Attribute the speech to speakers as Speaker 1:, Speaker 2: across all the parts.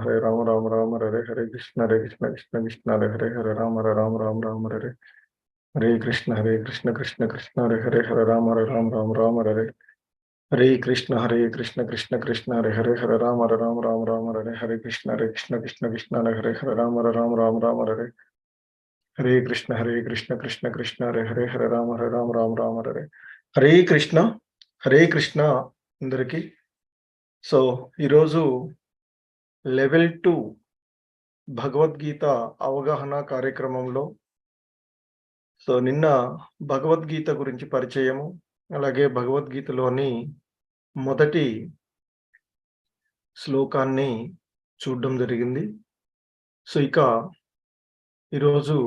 Speaker 1: हरे राम राम राम हरे हरे कृष्ण कृष्ण कृष्ण हरे राम राम राम हरे हरे कृष्ण कृष्ण कृष्ण हरे राम राम हरे कृष्ण कृष्ण हरे राम हरे कृष्ण कृष्ण हरे राम कृष्ण कृष्ण हरे राम हरे Krishna अंदरिकी so ఈరోజు level 2 Bhagavad Gita అవగాహన కార్యక్రమంలో నిన్న భగవద్గీత గురించి పరిచయము, అలాగే భగవద్గీతలోని మొదటి శ్లోకాన్ని చూడడం జరిగింది. ఇక ఈరోజు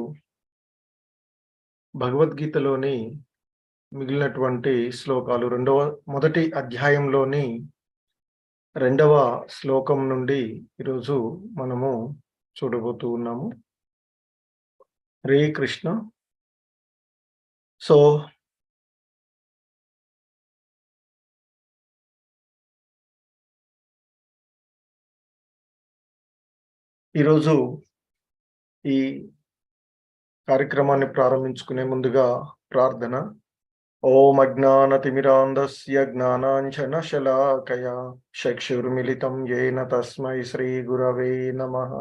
Speaker 1: భగవద్గీతలోని మిగిలినటువంటి శ్లోకాలు మొదటి అధ్యాయంలోని 2వ శ్లోకం నుండి ఈరోజు మనము చూడబోతూ ఉన్నాము. హరే కృష్ణ. ఈరోజు ఈ కార్యక్రమాన్ని ప్రారంభించుకునే ముందుగా ప్రార్థన. ఓం అజ్ఞానతిమిరాంధస్య జ్ఞానాంజనశలాకయా చక్షుర్మిలితం యేన తస్మై శ్రీ గురవే నమః.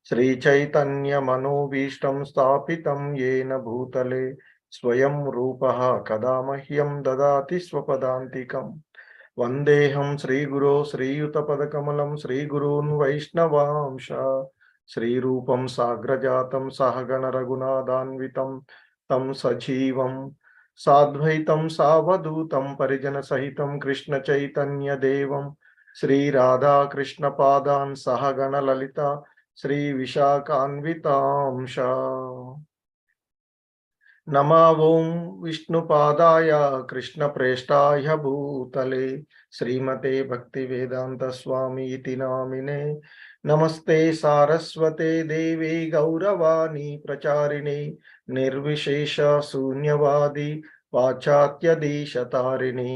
Speaker 1: శ్రీచైతన్యమనోభీష్టం స్థాపితం యేన భూతలే స్వయం రూపః కదా మహ్యం దదాతి స్వపదాంతికం. వందేహం శ్రీగురో శ్రీయుతపదకమలం శ్రీగురూన్ వైష్ణవాంశ శ్రీరూపం సాగ్రజాతం సహగణ రఘునాథాన్వితం తం సజీవం సాద్వైతం సావధూతం పరిజన సహితం కృష్ణ చైతన్య దేవం శ్రీ రాధా కృష్ణ పాదాన్ సహగణ లలిత శ్రీ విశాఖాన్వితాంశ. నమా ఓం విష్ణుపాదాయ కృష్ణ ప్రేష్టాయ భూతలే శ్రీమతే భక్తి వేదాంత స్వామి ఇతి నామినే. నమస్తే సారస్వతే దేవి గౌరవాణి ప్రచారిణి నిర్విశేష శూన్యవాది పాశ్చాత్య దేశతారిణి.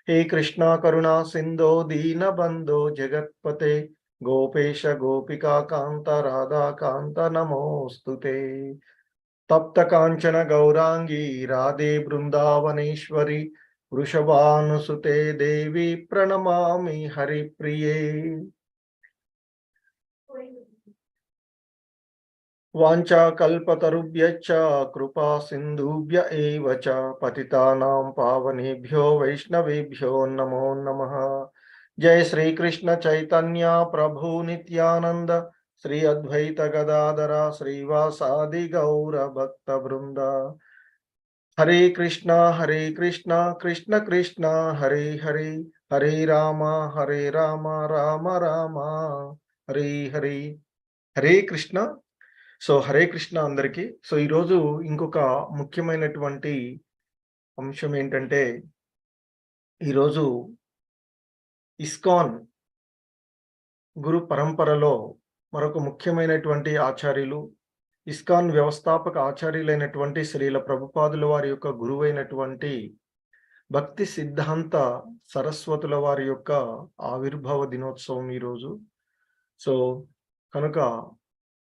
Speaker 1: హే కృష్ణ కరుణా సింధో దీనబంధో జగత్పతే గోపేశ గోపికా కాంత రాధా కాంత నమోస్తుతే. తప్త కాంచన గౌరాంగి రాధే బృందావనేశ్వరి వృషభానుసుతే దేవి ప్రణమామి హరిప్రియే. వాంఛా కల్పతరుభ్యశ్చ కృపా సింధుభ్య ఏవ చ పతితానాం పావనేభ్యో వైష్ణవేభ్యో నమో నమః. జయ శ్రీకృష్ణ చైతన్య ప్రభు నిత్యానంద శ్రీ అద్వైత గదాధర శ్రీవాసాది గౌర భక్త బృంద. హరే కృష్ణ కృష్ణ కృష్ణ హరే హరే హరే రామ రామ రామ హరే హరే. హరే కృష్ణ. హరే కృష్ణ అందరికీ. ఈరోజు ఇంకొక ముఖ్యమైనటువంటి అంశం ఏంటంటే, ఈరోజు ఇస్కాన్ గురు పరంపరలో మరొక ముఖ్యమైనటువంటి ఆచార్యులు, ఇస్కాన్ వ్యవస్థాపక ఆచార్యులైనటువంటి శ్రీల ప్రభుపాదుల వారి యొక్క గురువైనటువంటి భక్తి సిద్ధాంత సరస్వతుల వారి యొక్క ఆవిర్భావ దినోత్సవం ఈరోజు. కనుక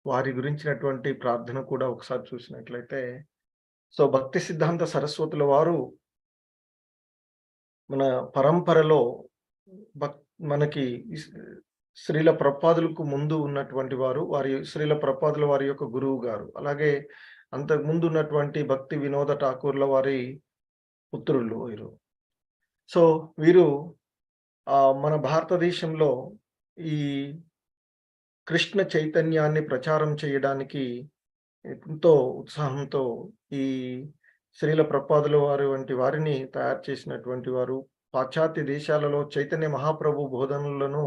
Speaker 1: వారి గురించినటువంటి ప్రార్థన కూడా ఒకసారి చూసినట్లయితే, భక్తి సిద్ధాంత సరస్వతుల వారు మన పరంపరలో మనకి శ్రీల ప్రభుపాదులకు ముందు ఉన్నటువంటి వారు, శ్రీల ప్రభుపాదుల వారి యొక్క గురువు గారు. అలాగే అంతకు ముందు ఉన్నటువంటి భక్తి వినోద ఠాకూర్ల వారి పుత్రులు వీరు. వీరు మన భారతదేశంలో ఈ కృష్ణ చైతన్యాన్ని ప్రచారం చేయడానికి ఎంతో ఉత్సాహంతో ఈ శ్రీల ప్రభుపాదుల వారు వంటి వారిని తయారు చేసినటువంటి వారు. పాశ్చాత్య దేశాలలో చైతన్య మహాప్రభు బోధనలను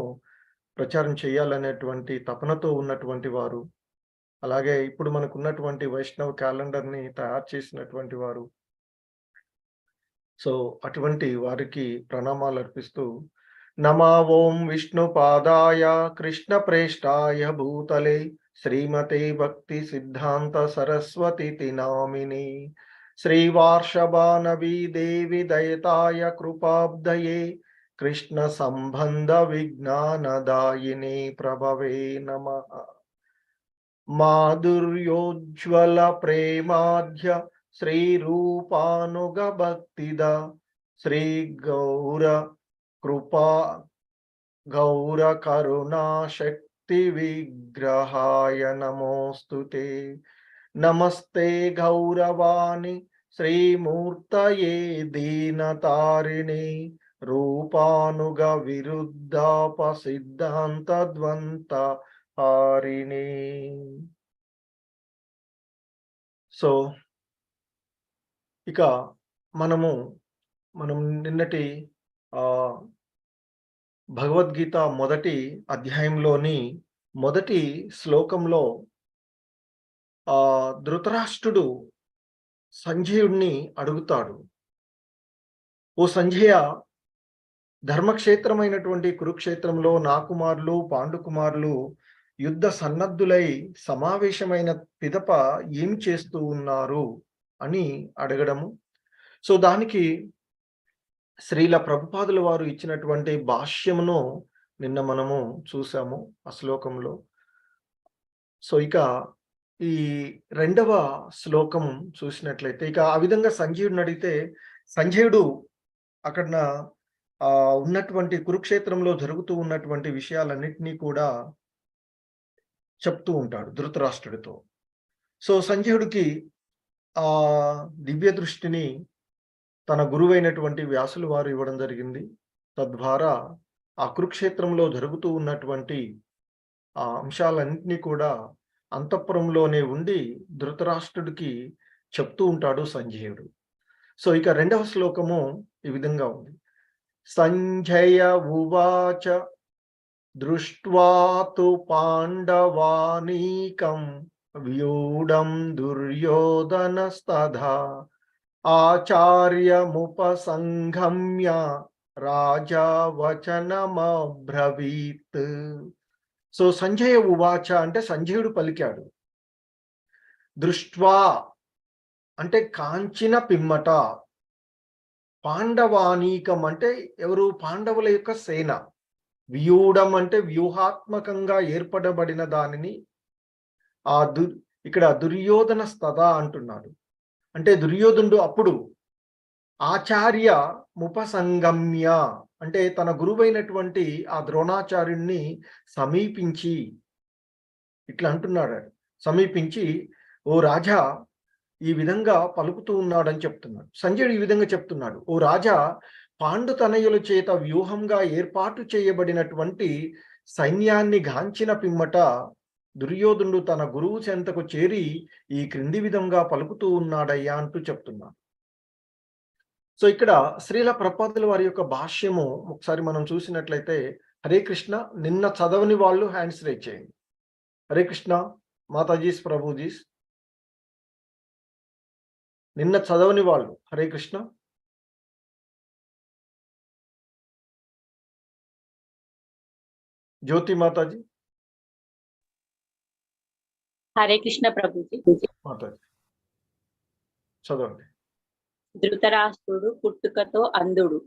Speaker 1: ప్రచారం చేయాలనేటువంటి తపనతో ఉన్నటువంటి వారు. అలాగే ఇప్పుడు మనకున్నటువంటి వైష్ణవ క్యాలెండర్ని తయారు చేసినటువంటి వారు. అటువంటి వారికి ప్రణామాలు అర్పిస్తూ, నమా ఓం విష్ణుపాదాయ కృష్ణ ప్రేష్టాయ భూతలే శ్రీమతే భక్తి సిద్ధాంత సరస్వతి నామిని శ్రీవార్షభానవీ దేవి దయతాయ కృపాబ్దయే కృష్ణ సంబంధ విజ్ఞానదాయిని ప్రభవే నమః. మాధుర్యోజ్వల ప్రేమాధ్య శ్రీరూపానుగ భక్తిద శ్రీ కృపా గౌర కరుణా శక్తి విగ్రహాయ నమోస్తుతే. నమస్తే గౌరవాణి శ్రీమూర్తయే దీనతారిణి రూపానుగ విరుద్ధాప సిద్ధాంత ద్వంత హారిణి. సో ఇక మనం నిన్నటి భగవద్గీత మొదటి అధ్యాయంలోని మొదటి శ్లోకంలో ధృతరాష్ట్రుడు సంజయుడిని అడుగుతాడు, ఓ సంజయ, ధర్మక్షేత్రమైనటువంటి కురుక్షేత్రంలో నా కుమారులు పాండుకుమారులు యుద్ధ సన్నద్ధులై సమావేశమైన పిదప ఏమి చేస్తూ ఉన్నారు అని అడగడము. సో దానికి శ్రీల ప్రభుపాదుల వారు ఇచ్చినటువంటి భాష్యమును నిన్న మనము చూసాము ఆ శ్లోకంలో. సో ఇక ఈ రెండవ శ్లోకం చూసినట్లయితే, ఇక ఆ విధంగా సంజయుడిని అడిగితే సంజయుడు అక్కడ ఉన్నటువంటి కురుక్షేత్రంలో జరుగుతూ ఉన్నటువంటి విషయాలన్నింటినీ కూడా చెప్తూ ఉంటాడు ధృతరాష్ట్రుడితో. సో సంజయుడికి ఆ దివ్య దృష్టిని తన గురువైనటువంటి వ్యాసులు వారు ఇవ్వడం జరిగింది. తద్వారా ఆ కురుక్షేత్రంలో జరుగుతూ ఉన్నటువంటి ఆ అంశాలన్నింటినీ కూడా అంతఃపురంలోనే ఉండి ధృతరాష్ట్రుడికి చెప్తూ ఉంటాడు సంజయుడు. సో ఇక రెండవ శ్లోకము ఈ విధంగా ఉంది. సంజయ ఉవాచ దృష్ట్వా తు పాండవానీకం వ్యూఢం దుర్యోధనస్తథా ఆచార్యముపసంగమ్య రాజా వచనమబ్రవీత్. సో సంజయ ఉవాచ అంటే సంజయుడు పలికాడు. దృష్ట్వా అంటే కాంచిన పిమ్మట, పాండవానీకం అంటే ఎవరు? పాండవుల యొక్క సేన. వ్యూఢం అంటే వ్యూహాత్మకంగా ఏర్పడబడిన దానిని ఇక్కడ దుర్యోధన స్తదా అంటున్నాడు. అంటే దుర్యోధనుడు అప్పుడు ఆచార్య ముపసంగమ్య అంటే తన గురువైనటువంటి ఆ ద్రోణాచార్యుణ్ణి సమీపించి ఇట్లా అంటున్నాడు. సమీపించి, ఓ రాజా, ఈ విధంగా పలుకుతూ ఉన్నాడని చెప్తున్నాడు. సంజయుడు ఈ విధంగా చెప్తున్నాడు, ఓ రాజా, పాండుతనయుల చేత వ్యూహంగా ఏర్పాటు చేయబడినటువంటి సైన్యాన్ని గాంచిన పిమ్మట దుర్యోధనుడు తన గురువు చెంతకు చేరి ఈ క్రింది విధంగా పలుకుతూ ఉన్నాడయ్యా అంటూ చెప్తున్నాడు. సో ఇక్కడ శ్రీల ప్రభుపాదుల వారి యొక్క భాష్యము ఒకసారి మనం చూసినట్లయితే, హరే కృష్ణ, నిన్న చదవని వాళ్ళు హ్యాండ్స్ రేజ్ చేయండి. హరే కృష్ణ మాతాజీస్, ప్రభుజీస్. నిన్న చదవని వాళ్ళు హరే కృష్ణ. జ్యోతి మాతాజీ.
Speaker 2: హరే కృష్ణ ప్రభుజీ.
Speaker 1: మాతాజీ చదవండి.
Speaker 2: ధృతరాష్ట్రుడు పుట్టుకతో అంధుడు.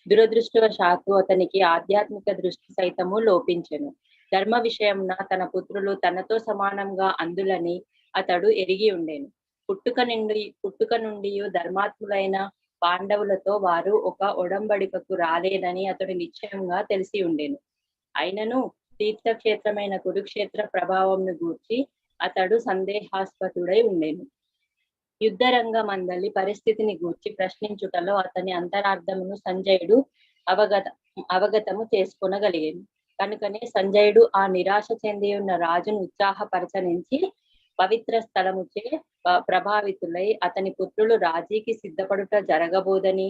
Speaker 2: దురదృష్టవశాత్తు అతనికి ఆధ్యాత్మిక దృష్టి సైతము లోపించెను. ధర్మ విషయంన తన పుత్రులు తనతో సమానంగా అంధులని అతడు ఎరిగి ఉండేను. పుట్టుక నుండి ధర్మాత్ములైన పాండవులతో వారు ఒక ఒడంబడికకు రాలేదని అతడు నిశ్చయంగా తెలిసి ఉండేను. అయినను తీర్థక్షేత్రమైన కురుక్షేత్ర ప్రభావంను గూర్చి అతడు సందేహాస్పదుడై ఉండేను. యుద్ధరంగమందలి పరిస్థితిని గూర్చి ప్రశ్నించుటలో అతని అంతరార్థమును సంజయుడు అవగతము చేసుకొనగలిగాను. కనుకనే సంజయుడు ఆ నిరాశ చెంది ఉన్న రాజును ఉత్సాహపరచనించి పవిత్ర స్థలముచే ప్రభావితులై అతని పుత్రులు రాజీకి సిద్ధపడుట జరగబోదని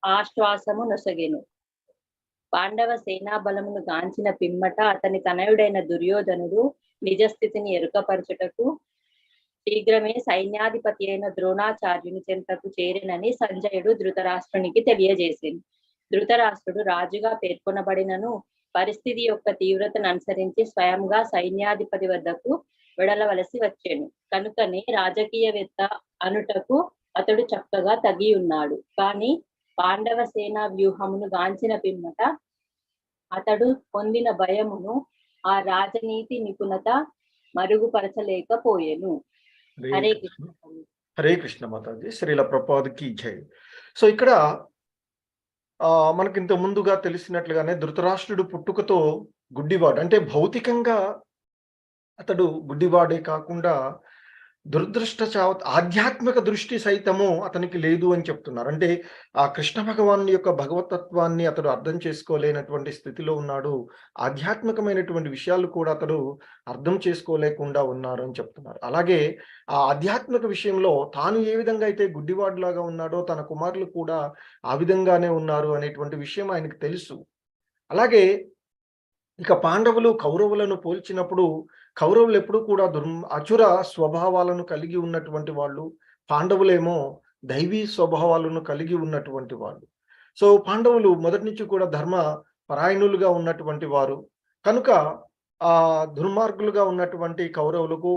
Speaker 2: ఆశ్వాసము నొసగెను. పాండవ సేనా బలమును గాంచిన పిమ్మట అతని తనయుడైన దుర్యోధనుడు నిజస్థితిని ఎరుకపరచుటకు శీఘ్రమే సైన్యాధిపతి అయిన ద్రోణాచార్యుని చెంతకు చేరినని సంజయుడు ధృతరాష్ట్రునికి తెలియజేసింది. ధృతరాష్ట్రుడు రాజుగా పేర్కొనబడినను పరిస్థితి యొక్క తీవ్రతను అనుసరించి స్వయంగా సైన్యాధిపతి వద్దకు వెడలవలసి వచ్చాను. కనుకనే రాజకీయవేత్త అనుటకు అతడు చక్కగా తగి ఉన్నాడు. కానీ పాండవ సేన వ్యూహమును గాంచిన పిమ్మట అతడు పొందిన భయమును ఆ రాజనీతి నిపుణత మరుగుపరచలేకపోయెను. హరే కృష్ణ.
Speaker 1: హరే కృష్ణ మాతాజీ, శ్రీల ప్రభుపాదకి జై. సో ఇక్కడ మనకి ఇంత ముందుగా తెలిసినట్లుగానే ధృతరాష్ట్రుడు పుట్టుకతో గుడ్డివాడు, అంటే భౌతికంగా అతడు గుడ్డివాడే కాకుండా ఆధ్యాత్మిక దృష్టి సైతము అతనికి లేదు అని చెప్తున్నారు. అంటే ఆ కృష్ణ భగవాన్ యొక్క భగవతత్వాన్ని అతడు అర్థం చేసుకోలేనటువంటి స్థితిలో ఉన్నాడు. ఆధ్యాత్మికమైనటువంటి విషయాలు కూడా అతడు అర్థం చేసుకోలేకుండా ఉన్నారు అని చెప్తున్నారు. అలాగే ఆ ఆధ్యాత్మిక విషయంలో తాను ఏ విధంగా అయితే గుడ్డివాడులాగా ఉన్నాడో తన కుమారులు కూడా ఆ విధంగానే ఉన్నారు అనేటువంటి విషయం ఆయనకు తెలుసు. అలాగే ఇక పాండవులు కౌరవులను పోల్చినప్పుడు కౌరవులు ఎప్పుడు కూడా అచుర స్వభావాలను కలిగి ఉన్నటువంటి వాళ్ళు, పాండవులేమో దైవీ స్వభావాలను కలిగి ఉన్నటువంటి వాళ్ళు. సో పాండవులు మొదటి నుంచి కూడా ధర్మ పరాయణులుగా ఉన్నటువంటి వారు కనుక దుర్మార్గులుగా ఉన్నటువంటి కౌరవులకు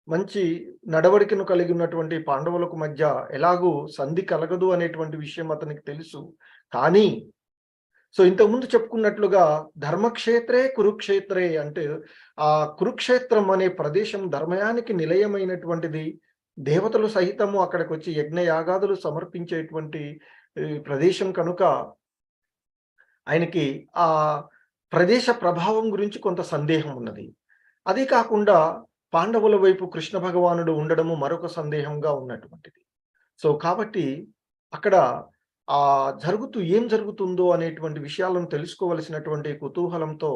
Speaker 1: మంచి నడవడికను కలిగి ఉన్నటువంటి పాండవులకు మధ్య ఎలాగూ సంధి కలగదు అనేటువంటి విషయం అతనికి తెలుసు. కానీ సో ఇంతకుముందు చెప్పుకున్నట్లుగా ధర్మక్షేత్రే కురుక్షేత్రే అంటే ఆ కురుక్షేత్రం అనే ప్రదేశం ధర్మయానికి నిలయమైనటువంటిది. దేవతలు సహితము అక్కడికి వచ్చి యజ్ఞయాగాదులు సమర్పించేటువంటి ప్రదేశం కనుక ఆయనకి ఆ ప్రదేశ ప్రభావం గురించి కొంత సందేహం ఉన్నది. అదే కాకుండా పాండవుల వైపు కృష్ణ భగవానుడు ఉండడము మరొక సందేహంగా ఉన్నటువంటిది. సో కాబట్టి అక్కడ ఏం జరుగుతుందో అనేటువంటి విషయాలను తెలుసుకోవలసినటువంటి కుతూహలంతో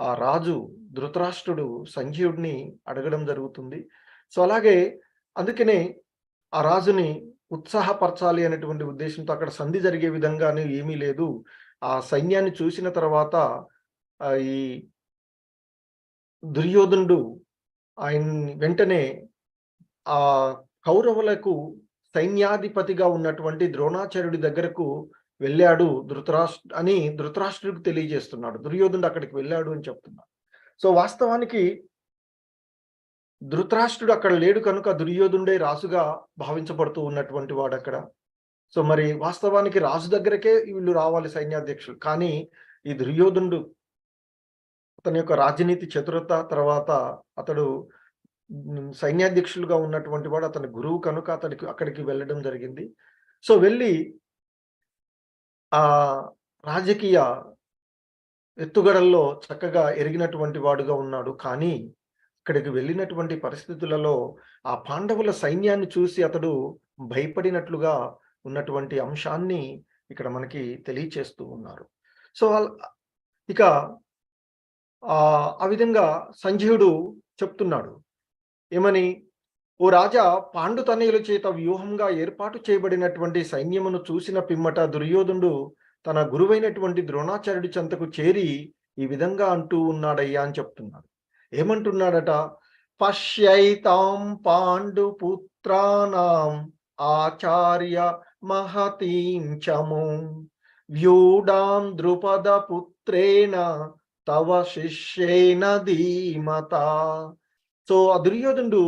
Speaker 1: ఆ రాజు ధృతరాష్ట్రుడు సంజీవుడిని అడగడం జరుగుతుంది. సో అలాగే అందుకనే ఆ రాజుని ఉత్సాహపరచాలి అనేటువంటి ఉద్దేశంతో అక్కడ సంధి జరిగే విధంగానే ఏమీ లేదు. ఆ సైన్యాన్ని చూసిన తర్వాత ఈ దుర్యోధనుడు ఆయన్ని వెంటనే ఆ కౌరవులకు సైన్యాధిపతిగా ఉన్నటువంటి ద్రోణాచార్యుడి దగ్గరకు వెళ్ళాడు ధృతరాష్ట్రుడికి తెలియజేస్తున్నాడు. దుర్యోధనుడు అక్కడికి వెళ్ళాడు అని చెప్తున్నాడు. సో వాస్తవానికి ధృతరాష్ట్రుడు అక్కడ లేడు కనుక దుర్యోధనుడే రాజుగా భావించబడుతూ ఉన్నటువంటి వాడు అక్కడ. సో మరి వాస్తవానికి రాజు దగ్గరకే వీళ్ళు రావాలి సైన్యాధ్యక్షులు. కానీ ఈ దుర్యోధనుడు అతని యొక్క రాజనీతి చతురత తర్వాత అతడు సైన్యాధ్యక్షులుగా ఉన్నటువంటి వాడు, అతని గురువు కనుక అక్కడికి వెళ్ళడం జరిగింది. సో వెళ్ళి ఆ రాజకీయ ఎత్తుగడల్లో చక్కగా ఎరిగినటువంటి వాడుగా ఉన్నాడు. కానీ ఇక్కడికి వెళ్ళినటువంటి పరిస్థితులలో ఆ పాండవుల సైన్యాన్ని చూసి అతడు భయపడినట్లుగా ఉన్నటువంటి అంశాన్ని ఇక్కడ మనకి తెలియచేస్తూ ఉన్నారు. సో ఇక ఆ విధంగా సంజయుడు చెప్తున్నాడు ఏమని, ఓ రాజా, పాండుతనయుల చేత వ్యూహంగా ఏర్పాటు చేయబడినటువంటి సైన్యమును చూసిన పిమ్మట దుర్యోధనుడు తన గురువైనటువంటి ద్రోణాచార్యుడి చెంతకు చేరి ఈ విధంగా అంటూ ఉన్నాడయ్యా అని చెప్తున్నాడు. ఏమంటున్నాడట, పశ్యైతాం పాండు పుత్రానాం ఆచార్య మహతీం చము వ్యూఢాం ద్రుపద పుత్రేణ తవ శిష్యేన ధీమత. సో ఆ దుర్యోధనుడు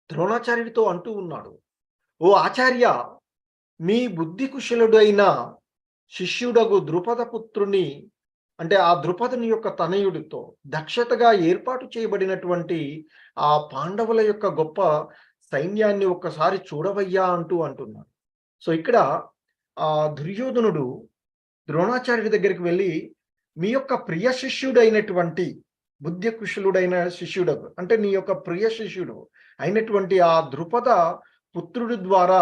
Speaker 1: ద్రోణాచార్యుడితో అంటూ ఉన్నాడు, ఓ ఆచార్య, మీ బుద్ధి కుశలుడైన శిష్యుడగు ద్రుపద పుత్రుని అంటే ఆ ద్రుపదుని యొక్క తనయుడితో దక్షతగా ఏర్పాటు చేయబడినటువంటి ఆ పాండవుల యొక్క గొప్ప సైన్యాన్ని ఒక్కసారి చూడవయ్యా అంటున్నాడు. సో ఇక్కడ ఆ దుర్యోధనుడు ద్రోణాచార్యుడి దగ్గరికి వెళ్ళి మీ యొక్క ప్రియ శిష్యుడైనటువంటి బుద్ధి కుశలుడైన శిష్యుడు అంటే నీ యొక్క ప్రియ శిష్యుడు అయినటువంటి ఆ ద్రుపద పుత్రుడి ద్వారా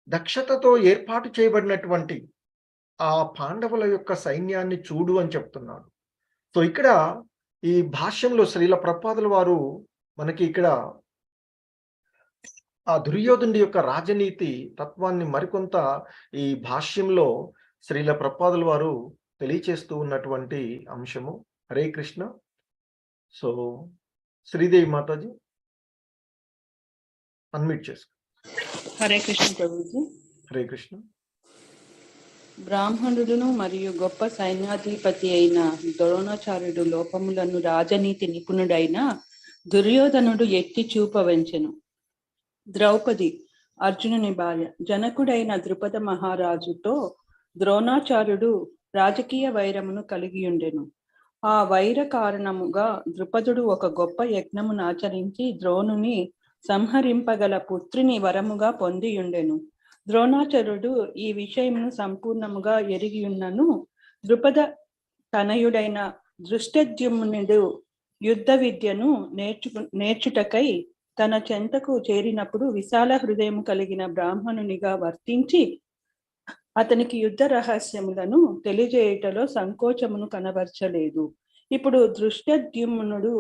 Speaker 1: దక్షతతో ఏర్పాటు చేయబడినటువంటి ఆ పాండవుల యొక్క సైన్యాన్ని చూడు అని చెప్తున్నాడు. సో ఇక్కడ ఈ భాష్యంలో శ్రీల ప్రభుపాదుల వారు మనకి ఇక్కడ ఆ దుర్యోధనుడి యొక్క రాజనీతి తత్వాన్ని మరికొంత ఈ భాష్యంలో శ్రీల ప్రభుపాదుల వారు తెలియచేస్తూ ఉన్నటువంటి అంశము. హరే కృష్ణ. సో శ్రీదేవి మాతాజీ అన్మ్యూట్ చేసుకో.
Speaker 3: హరే కృష్ణ ప్రభుజీ.
Speaker 1: హరే కృష్ణ.
Speaker 3: బ్రాహ్మణుడును మరియు గొప్ప సైన్యాధిపతి అయిన ద్రోణాచార్యుడు లోపములను రాజనీతి నిపుణుడైన దుర్యోధనుడు ఎత్తి చూపవెంచెను. ద్రౌపది, అర్జునుని భార్య. జనకుడైన ద్రుపద మహారాజుతో ద్రోణాచార్యుడు రాజకీయ వైరమును కలిగి ఉండెను. ఆ వైర కారణముగా ద్రుపదుడు ఒక గొప్ప యజ్ఞమును ఆచరించి ద్రోణుని సంహరింపగల పుత్రిని వరముగా పొందియుండెను. ద్రోణాచార్యుడు ఈ విషయమును సంపూర్ణముగా ఎరిగియున్నను ద్రుపద తనయుడైన దృష్టద్యుమ్నుడు యుద్ధ విద్యను నేర్చుటకై తన చెంతకు చేరినప్పుడు విశాల హృదయం కలిగిన బ్రాహ్మణునిగా వర్తించి అతనికి యుద్ధ రహస్యములను తెలియజేయుటలో సంకోచమును కనబరచలేదు. ఇప్పుడు దృష్టద్యుమ్నుడు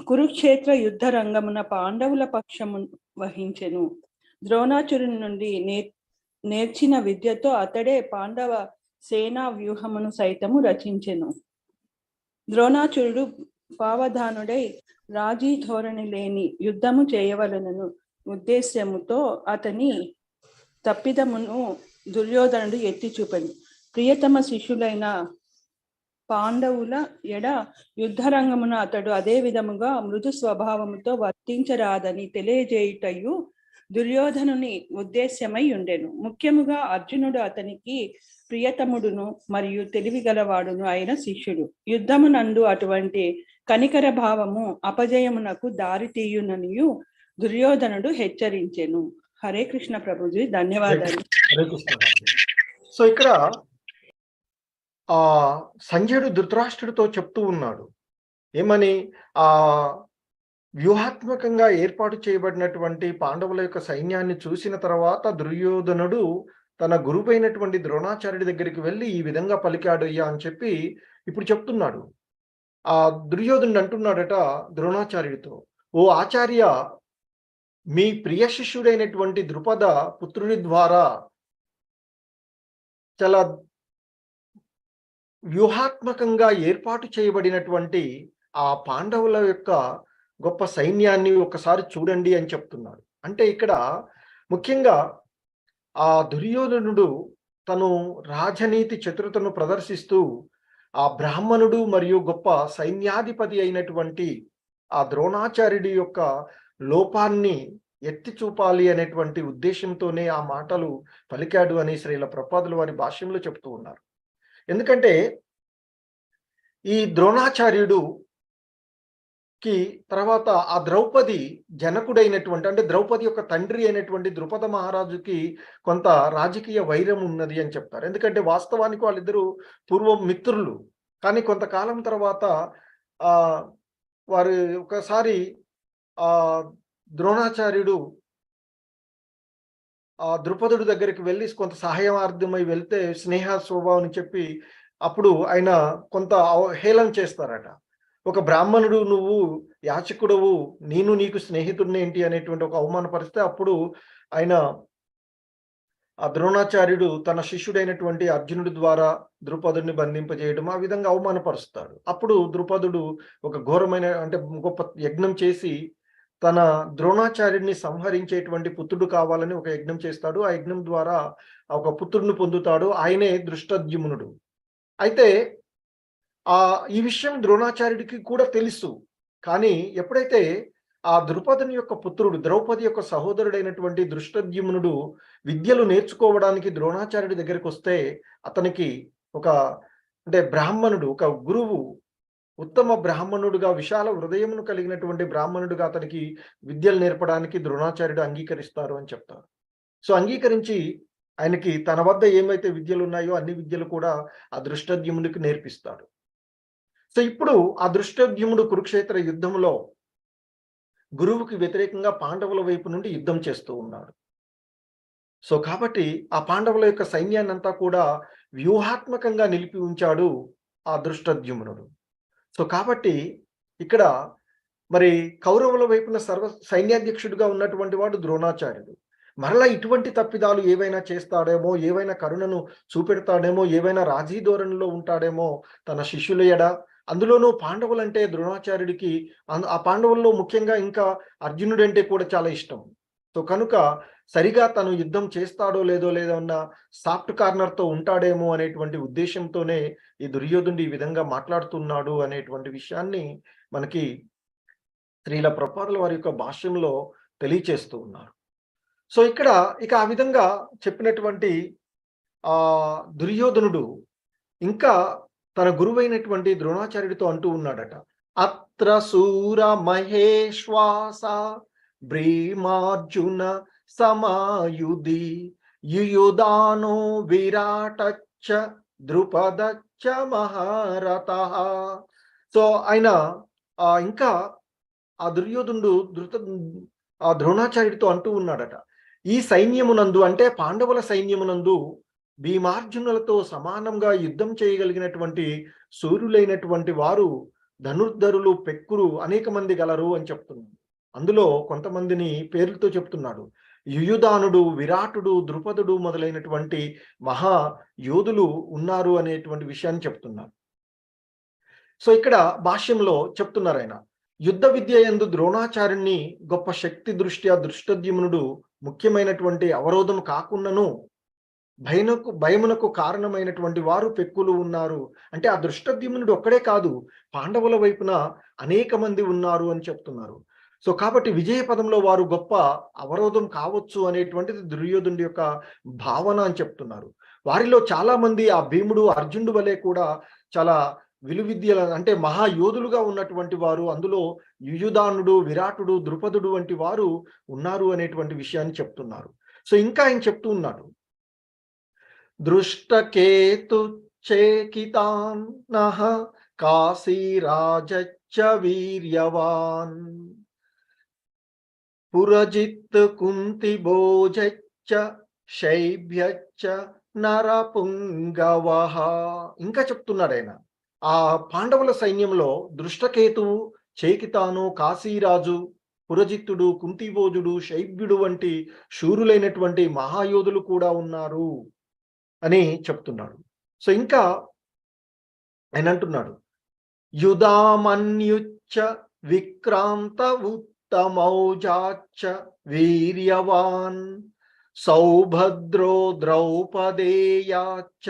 Speaker 3: కురుక్షేత్ర యుద్ధ రంగమున పాండవుల పక్షము వహించెను. ద్రోణాచార్యుని నుండి నేర్చిన విద్యతో అతడే పాండవ సేనా వ్యూహమును సైతము రచించెను. ద్రోణాచార్యుడు పావధానుడై రాజీ ధోరణి లేని యుద్ధము చేయవలనను ఉద్దేశ్యముతో అతని తప్పిదమును దుర్యోధనుడు ఎత్తి చూపను. ప్రియతమ శిష్యులైన పాండవుల ఎడ యుద్ధరంగమున అతడు అదే విధముగా మృదు స్వభావముతో వర్తించరాదని తెలియజేయుటయు దుర్యోధనుని ఉద్దేశ్యమై ఉండెను. ముఖ్యముగా అర్జునుడు అతనికి ప్రియతముడును మరియు తెలివిగలవాడును అయిన శిష్యుడు. యుద్ధమునందు అటువంటి కనికర భావము అపజయమునకు దారి తీయుననియు దుర్యోధనుడు హెచ్చరించెను. హరే కృష్ణ ప్రభుజీ, ధన్యవాదాలు.
Speaker 1: సో ఇక్కడ సంజయుడు ధృతరాష్ట్రుడితో చెప్తూ ఉన్నాడు ఏమని, ఆ వ్యూహాత్మకంగా ఏర్పాటు చేయబడినటువంటి పాండవుల యొక్క సైన్యాన్ని చూసిన తర్వాత దుర్యోధనుడు తన గురువైనటువంటి ద్రోణాచార్యుడి దగ్గరికి వెళ్ళి ఈ విధంగా పలికాడు అయ్యా అని చెప్పి ఇప్పుడు చెప్తున్నాడు. ఆ దుర్యోధనుడు అంటున్నాడట ద్రోణాచార్యుడితో, ఓ ఆచార్య, మీ ప్రియ శిష్యుడైనటువంటి ద్రుపద పుత్రుని ద్వారా చాలా వ్యూహాత్మకంగా ఏర్పాటు చేయబడినటువంటి ఆ పాండవుల యొక్క గొప్ప సైన్యాన్ని ఒకసారి చూడండి అని చెప్తున్నాడు. అంటే ఇక్కడ ముఖ్యంగా ఆ దుర్యోధనుడు తను రాజనీతి చతురతను ప్రదర్శిస్తూ ఆ బ్రాహ్మణుడు మరియు గొప్ప సైన్యాధిపతి అయినటువంటి ఆ ద్రోణాచార్యుడి యొక్క లోపాన్ని ఎత్తి చూపాలి అనేటువంటి ఉద్దేశంతోనే ఆ మాటలు పలికాడు అని శ్రీల ప్రభుపాదుల వారి భాష్యంలో చెప్తూ ఉన్నారు. ఎందుకంటే ఈ ద్రోణాచార్యుడుకి తర్వాత ఆ ద్రౌపది జనకుడైనటువంటి, అంటే ద్రౌపది యొక్క తండ్రి అయినటువంటి ద్రుపద మహారాజుకి కొంత రాజకీయ వైరం ఉన్నది అని చెప్తారు. ఎందుకంటే వాస్తవానికి వాళ్ళిద్దరూ పూర్వం మిత్రులు, కానీ కొంతకాలం తర్వాత వారు ఒకసారి ద్రోణాచార్యుడు ద్రుపదుడి దగ్గరికి వెళ్ళి కొంత సహాయార్థమై వెళ్తే స్నేహ స్వభావం చెప్పి అప్పుడు ఆయన కొంత హేళన చేస్తారట. ఒక బ్రాహ్మణుడు నువ్వు యాచకుడవు, నేను నీకు స్నేహితుడిని ఏంటి అనేటువంటి ఒక అవమానపరిస్తే అప్పుడు ఆయన ఆ ద్రోణాచార్యుడు తన శిష్యుడైనటువంటి అర్జునుడి ద్వారా ద్రుపదుడిని బంధింపజేయడం, ఆ విధంగా అవమానపరుస్తాడు. అప్పుడు ద్రుపదుడు ఒక ఘోరమైన అంటే గొప్ప యజ్ఞం చేసి తన ద్రోణాచార్యుడిని సంహరించేటువంటి పుత్రుడు కావాలని ఒక యజ్ఞం చేస్తాడు. ఆ యజ్ఞం ద్వారా ఒక పుత్రుడిని పొందుతాడు. ఆయనే దృష్టద్యుమ్నుడు. అయితే ఈ విషయం ద్రోణాచార్యుడికి కూడా తెలుసు. కానీ ఎప్పుడైతే ఆ ద్రుపదుని యొక్క పుత్రుడు, ద్రౌపది యొక్క సహోదరుడైనటువంటి దృష్టద్యుమ్నుడు విద్యలు నేర్చుకోవడానికి ద్రోణాచార్యుడి దగ్గరికి వస్తే అతనికి ఒక అంటే బ్రాహ్మణుడు, ఒక గురువు, ఉత్తమ బ్రాహ్మణుడుగా విశాల హృదయమును కలిగినటువంటి బ్రాహ్మణుడుగా అతనికి విద్యలు నేర్పడానికి ద్రోణాచార్యుడు అంగీకరిస్తారు అని చెప్తారు. సో అంగీకరించి ఆయనకి తన వద్ద ఏమైతే విద్యలు ఉన్నాయో అన్ని విద్యలు కూడా ఆ దృష్టద్యుమ్నుడికి నేర్పిస్తాడు. సో ఇప్పుడు ఆ దృష్టద్యుమ్నుడు కురుక్షేత్ర యుద్ధంలో గురువుకి వ్యతిరేకంగా పాండవుల వైపు నుండి యుద్ధం చేస్తూ ఉన్నాడు. సో కాబట్టి ఆ పాండవుల యొక్క సైన్యాన్ని అంతా కూడా వ్యూహాత్మకంగా నిలిపి ఉంచాడు ఆ దృష్టద్యుమ్నుడు. సో కాబట్టి ఇక్కడ మరి కౌరవుల వైపున సర్వ సైన్యాధ్యక్షుడిగా ఉన్నటువంటి వాడు ద్రోణాచార్యుడు. మరలా ఇటువంటి తప్పిదాలు ఏవైనా చేస్తాడేమో, ఏవైనా కరుణను చూపెడతాడేమో, ఏవైనా రాజీ ధోరణిలో ఉంటాడేమో తన శిష్యుల ఎడ. అందులోనూ పాండవులంటే ద్రోణాచార్యుడికి, ఆ పాండవుల్లో ముఖ్యంగా ఇంకా అర్జునుడంటే కూడా చాలా ఇష్టం. సో కనుక సరిగా తను యుద్ధం చేస్తాడో లేదో అన్న సాఫ్ట్ కార్నర్తో ఉంటాడేమో అనేటువంటి ఉద్దేశంతోనే ఈ దుర్యోధనుడు ఈ విధంగా మాట్లాడుతున్నాడు అనేటువంటి విషయాన్ని మనకి శ్రీల ప్రభుపాదుల వారి యొక్క భాష్యంలో తెలియచేస్తూ ఉన్నారు. సో ఇక్కడ ఇక ఆ విధంగా చెప్పినటువంటి దుర్యోధనుడు ఇంకా తన గురువైనటువంటి ద్రోణాచార్యుడితో అంటూ ఉన్నాడట, అత్ర సూర మహేశ్వాస భీమార్జున సమాయుధి యుయుధానో విరాటచ్చ ద్రుపదచ్చ మహారథః. సో ఆయన ఇంకా ఆ దుర్యోధనుడు ద్రోణాచార్యుడితో అంటూ ఉన్నాడట, ఈ సైన్యమునందు అంటే పాండవుల సైన్యమునందు భీమార్జునులతో సమానంగా యుద్ధం చేయగలిగినటువంటి సూర్యులైనటువంటి వారు, ధనుర్ధరులు, పెక్కులు అనేక మంది గలరు అని చెప్తున్నాడు. అందులో కొంతమందిని పేర్లతో చెప్తున్నాడు. యుయుధానుడు, విరాటుడు, ద్రుపదుడు మొదలైనటువంటి మహా యోధులు ఉన్నారు అనేటువంటి విషయాన్ని చెప్తున్నారు. సో ఇక్కడ భాష్యంలో చెప్తున్నారు ఆయన, యుద్ధ విద్య యందు ద్రోణాచార్యుని గొప్ప శక్తి దృష్ట్యా దృష్టద్యుమ్నుడు ముఖ్యమైనటువంటి అవరోధం కాకుండాను భయమునకు కారణమైనటువంటి వారు పెక్కులు ఉన్నారు. అంటే ఆ దృష్టద్యుమ్నుడు ఒక్కడే కాదు, పాండవుల వైపున అనేక మంది ఉన్నారు అని చెప్తున్నారు. సో కాబట్టి విజయ పదంలో వారు గొప్ప అవరోధం కావచ్చు అనేటువంటిది దుర్యోధనుడి యొక్క భావన అని చెప్తున్నారు. వారిలో చాలా మంది ఆ భీముడు, అర్జునుడు వలె కూడా చాలా విలువిద్యల అంటే మహాయోధులుగా ఉన్నటువంటి వారు, అందులో యుయుధానుడు, విరాటుడు, ద్రుపదుడు వంటి వారు ఉన్నారు అనేటువంటి విషయాన్ని చెప్తున్నారు. సో ఇంకా ఆయన చెప్తూ ఉన్నాడు, దృష్టకేతు చేకితానః కాశీరాజచ్చ వీర్యవాన్ పురజిత్ కుంతిభోజచ్చ శైభ్యచ్చ నరపుంగవః. ఇంకా చెప్తున్నాడు ఆయన, ఆ పాండవుల సైన్యంలో దృష్టకేతువు, చేకితాను, కాశీరాజు, పురజిత్తుడు, కుంతిభోజుడు, శైభ్యుడు వంటి శూరులైనటువంటి మహాయోధులు కూడా ఉన్నారు అని చెప్తున్నాడు. సో ఇంకా ఆయన అంటున్నాడు, యుధామన్యుచ్చ విక్రాంత ఉత్తమౌజాచ్చ వీర్యవాన్ సౌభద్రో ద్రౌపదేయాచ్చ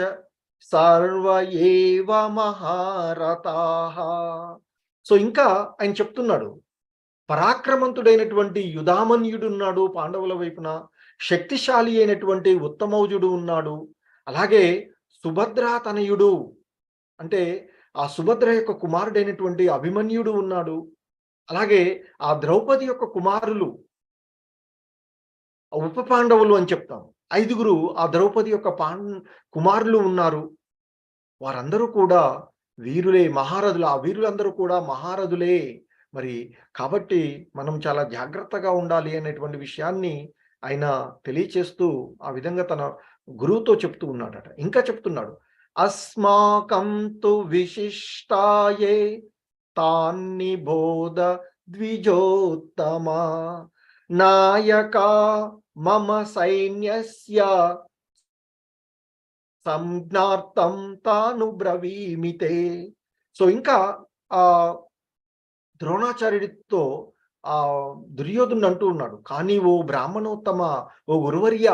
Speaker 1: సర్వ ఏవ మహారథాః. సో ఇంకా ఆయన చెప్తున్నాడు, పరాక్రమంతుడైనటువంటి యుధామన్యుడు ఉన్నాడు పాండవుల వైపున, శక్తిశాలి అయినటువంటి ఉత్తమౌజుడు ఉన్నాడు, అలాగే సుభద్రాతనయుడు అంటే ఆ సుభద్ర యొక్క కుమారుడైనటువంటి అభిమన్యుడు ఉన్నాడు, అలాగే ఆ ద్రౌపది యొక్క కుమారులు ఉప పాండవులు అని చెప్తాం, 5గురు ఆ ద్రౌపది యొక్క కుమారులు ఉన్నారు. వారందరూ కూడా వీరులే, మహారథులు. ఆ వీరులందరూ కూడా మహారథులే. మరి కాబట్టి మనం చాలా జాగ్రత్తగా ఉండాలి అనేటువంటి విషయాన్ని ఆయన తెలియచేస్తూ ఆ విధంగా తన గురువుతో చెప్తూ ఉన్నాడట. ఇంకా చెప్తున్నాడు, అస్మాకం తు విశిష్టాయే తాన్ని బోధ ద్విజోత్తమ నాయక మమ సైన్యస్య సంజ్ఞార్థం తాను బ్రవీమితే. సో ఇంకా ఆ ద్రోణాచార్యుడితో ఆ దుర్యోధనుడు అంటూ ఉన్నాడు, కానీ ఓ బ్రాహ్మణోత్తమ, ఓ గురువర్య,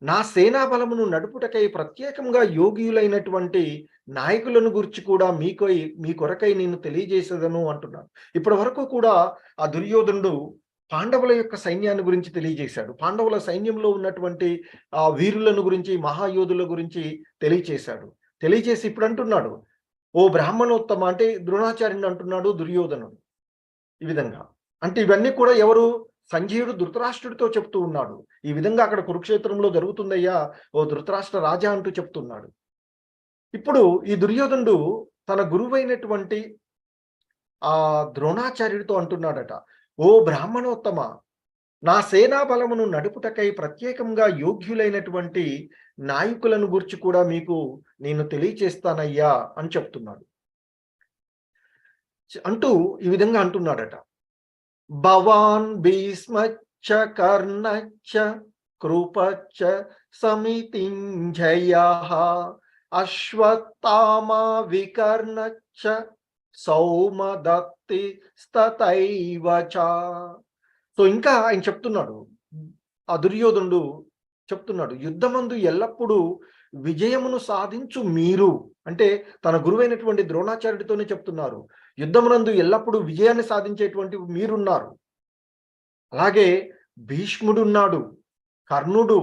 Speaker 1: నా సేనా బలమును నడుపుటకై ప్రత్యేకంగా యోగ్యులైనటువంటి నాయకులను గురించి కూడా మీ కొరకై నేను తెలియజేసేదను అంటున్నాను. ఇప్పటి వరకు కూడా ఆ దుర్యోధనుడు పాండవుల యొక్క సైన్యాన్ని గురించి తెలియజేశాడు, పాండవుల సైన్యంలో ఉన్నటువంటి ఆ వీరులను గురించి, మహాయోధుల గురించి తెలియచేశాడు. తెలియజేసి ఇప్పుడు అంటున్నాడు, ఓ బ్రాహ్మణోత్తమ, అంటే ద్రోణాచార్యుని అంటున్నాడు దుర్యోధనుడు. ఈ విధంగా అంటే ఇవన్నీ కూడా ఎవరు? సంజయుడు ధృతరాష్ట్రుడితో చెప్తూ ఉన్నాడు. ఈ విధంగా అక్కడ కురుక్షేత్రంలో జరుగుతుందయ్యా ఓ ధృతరాష్ట్ర రాజా అంటూ చెప్తున్నాడు. ఇప్పుడు ఈ దుర్యోధనుడు తన గురువైనటువంటి ఆ ద్రోణాచార్యుడితో అంటున్నాడట, ఓ బ్రాహ్మణోత్తమ, నా సేనా బలమును నడుపుటకై ప్రత్యేకంగా యోగ్యులైనటువంటి నాయకులను గురించి కూడా మీకు నేను తెలియచేస్తానయ్యా అని చెప్తున్నాడు. అంటూ ఈ విధంగా అంటున్నాడట, భవాన్ భీష్మచ్చ కర్ణచ్చ కృపచ్చ సమితింజయః అశ్వత్థామ వికర్ణచ్చ సౌమదత్తి స్తతైవ చ. సో ఇంకా ఆయన చెప్తున్నాడు, ఆ దుర్యోధనుడు చెప్తున్నాడు, యుద్ధమందు ఎల్లప్పుడూ విజయమును సాధించు మీరు, అంటే తన గురువైనటువంటి ద్రోణాచార్యుడితోనే చెప్తున్నారు, యుద్ధమునందు ఎల్లప్పుడూ విజయాన్ని సాధించేటువంటి మీరున్నారు. అలాగే భీష్ముడున్నాడు, కర్ణుడు,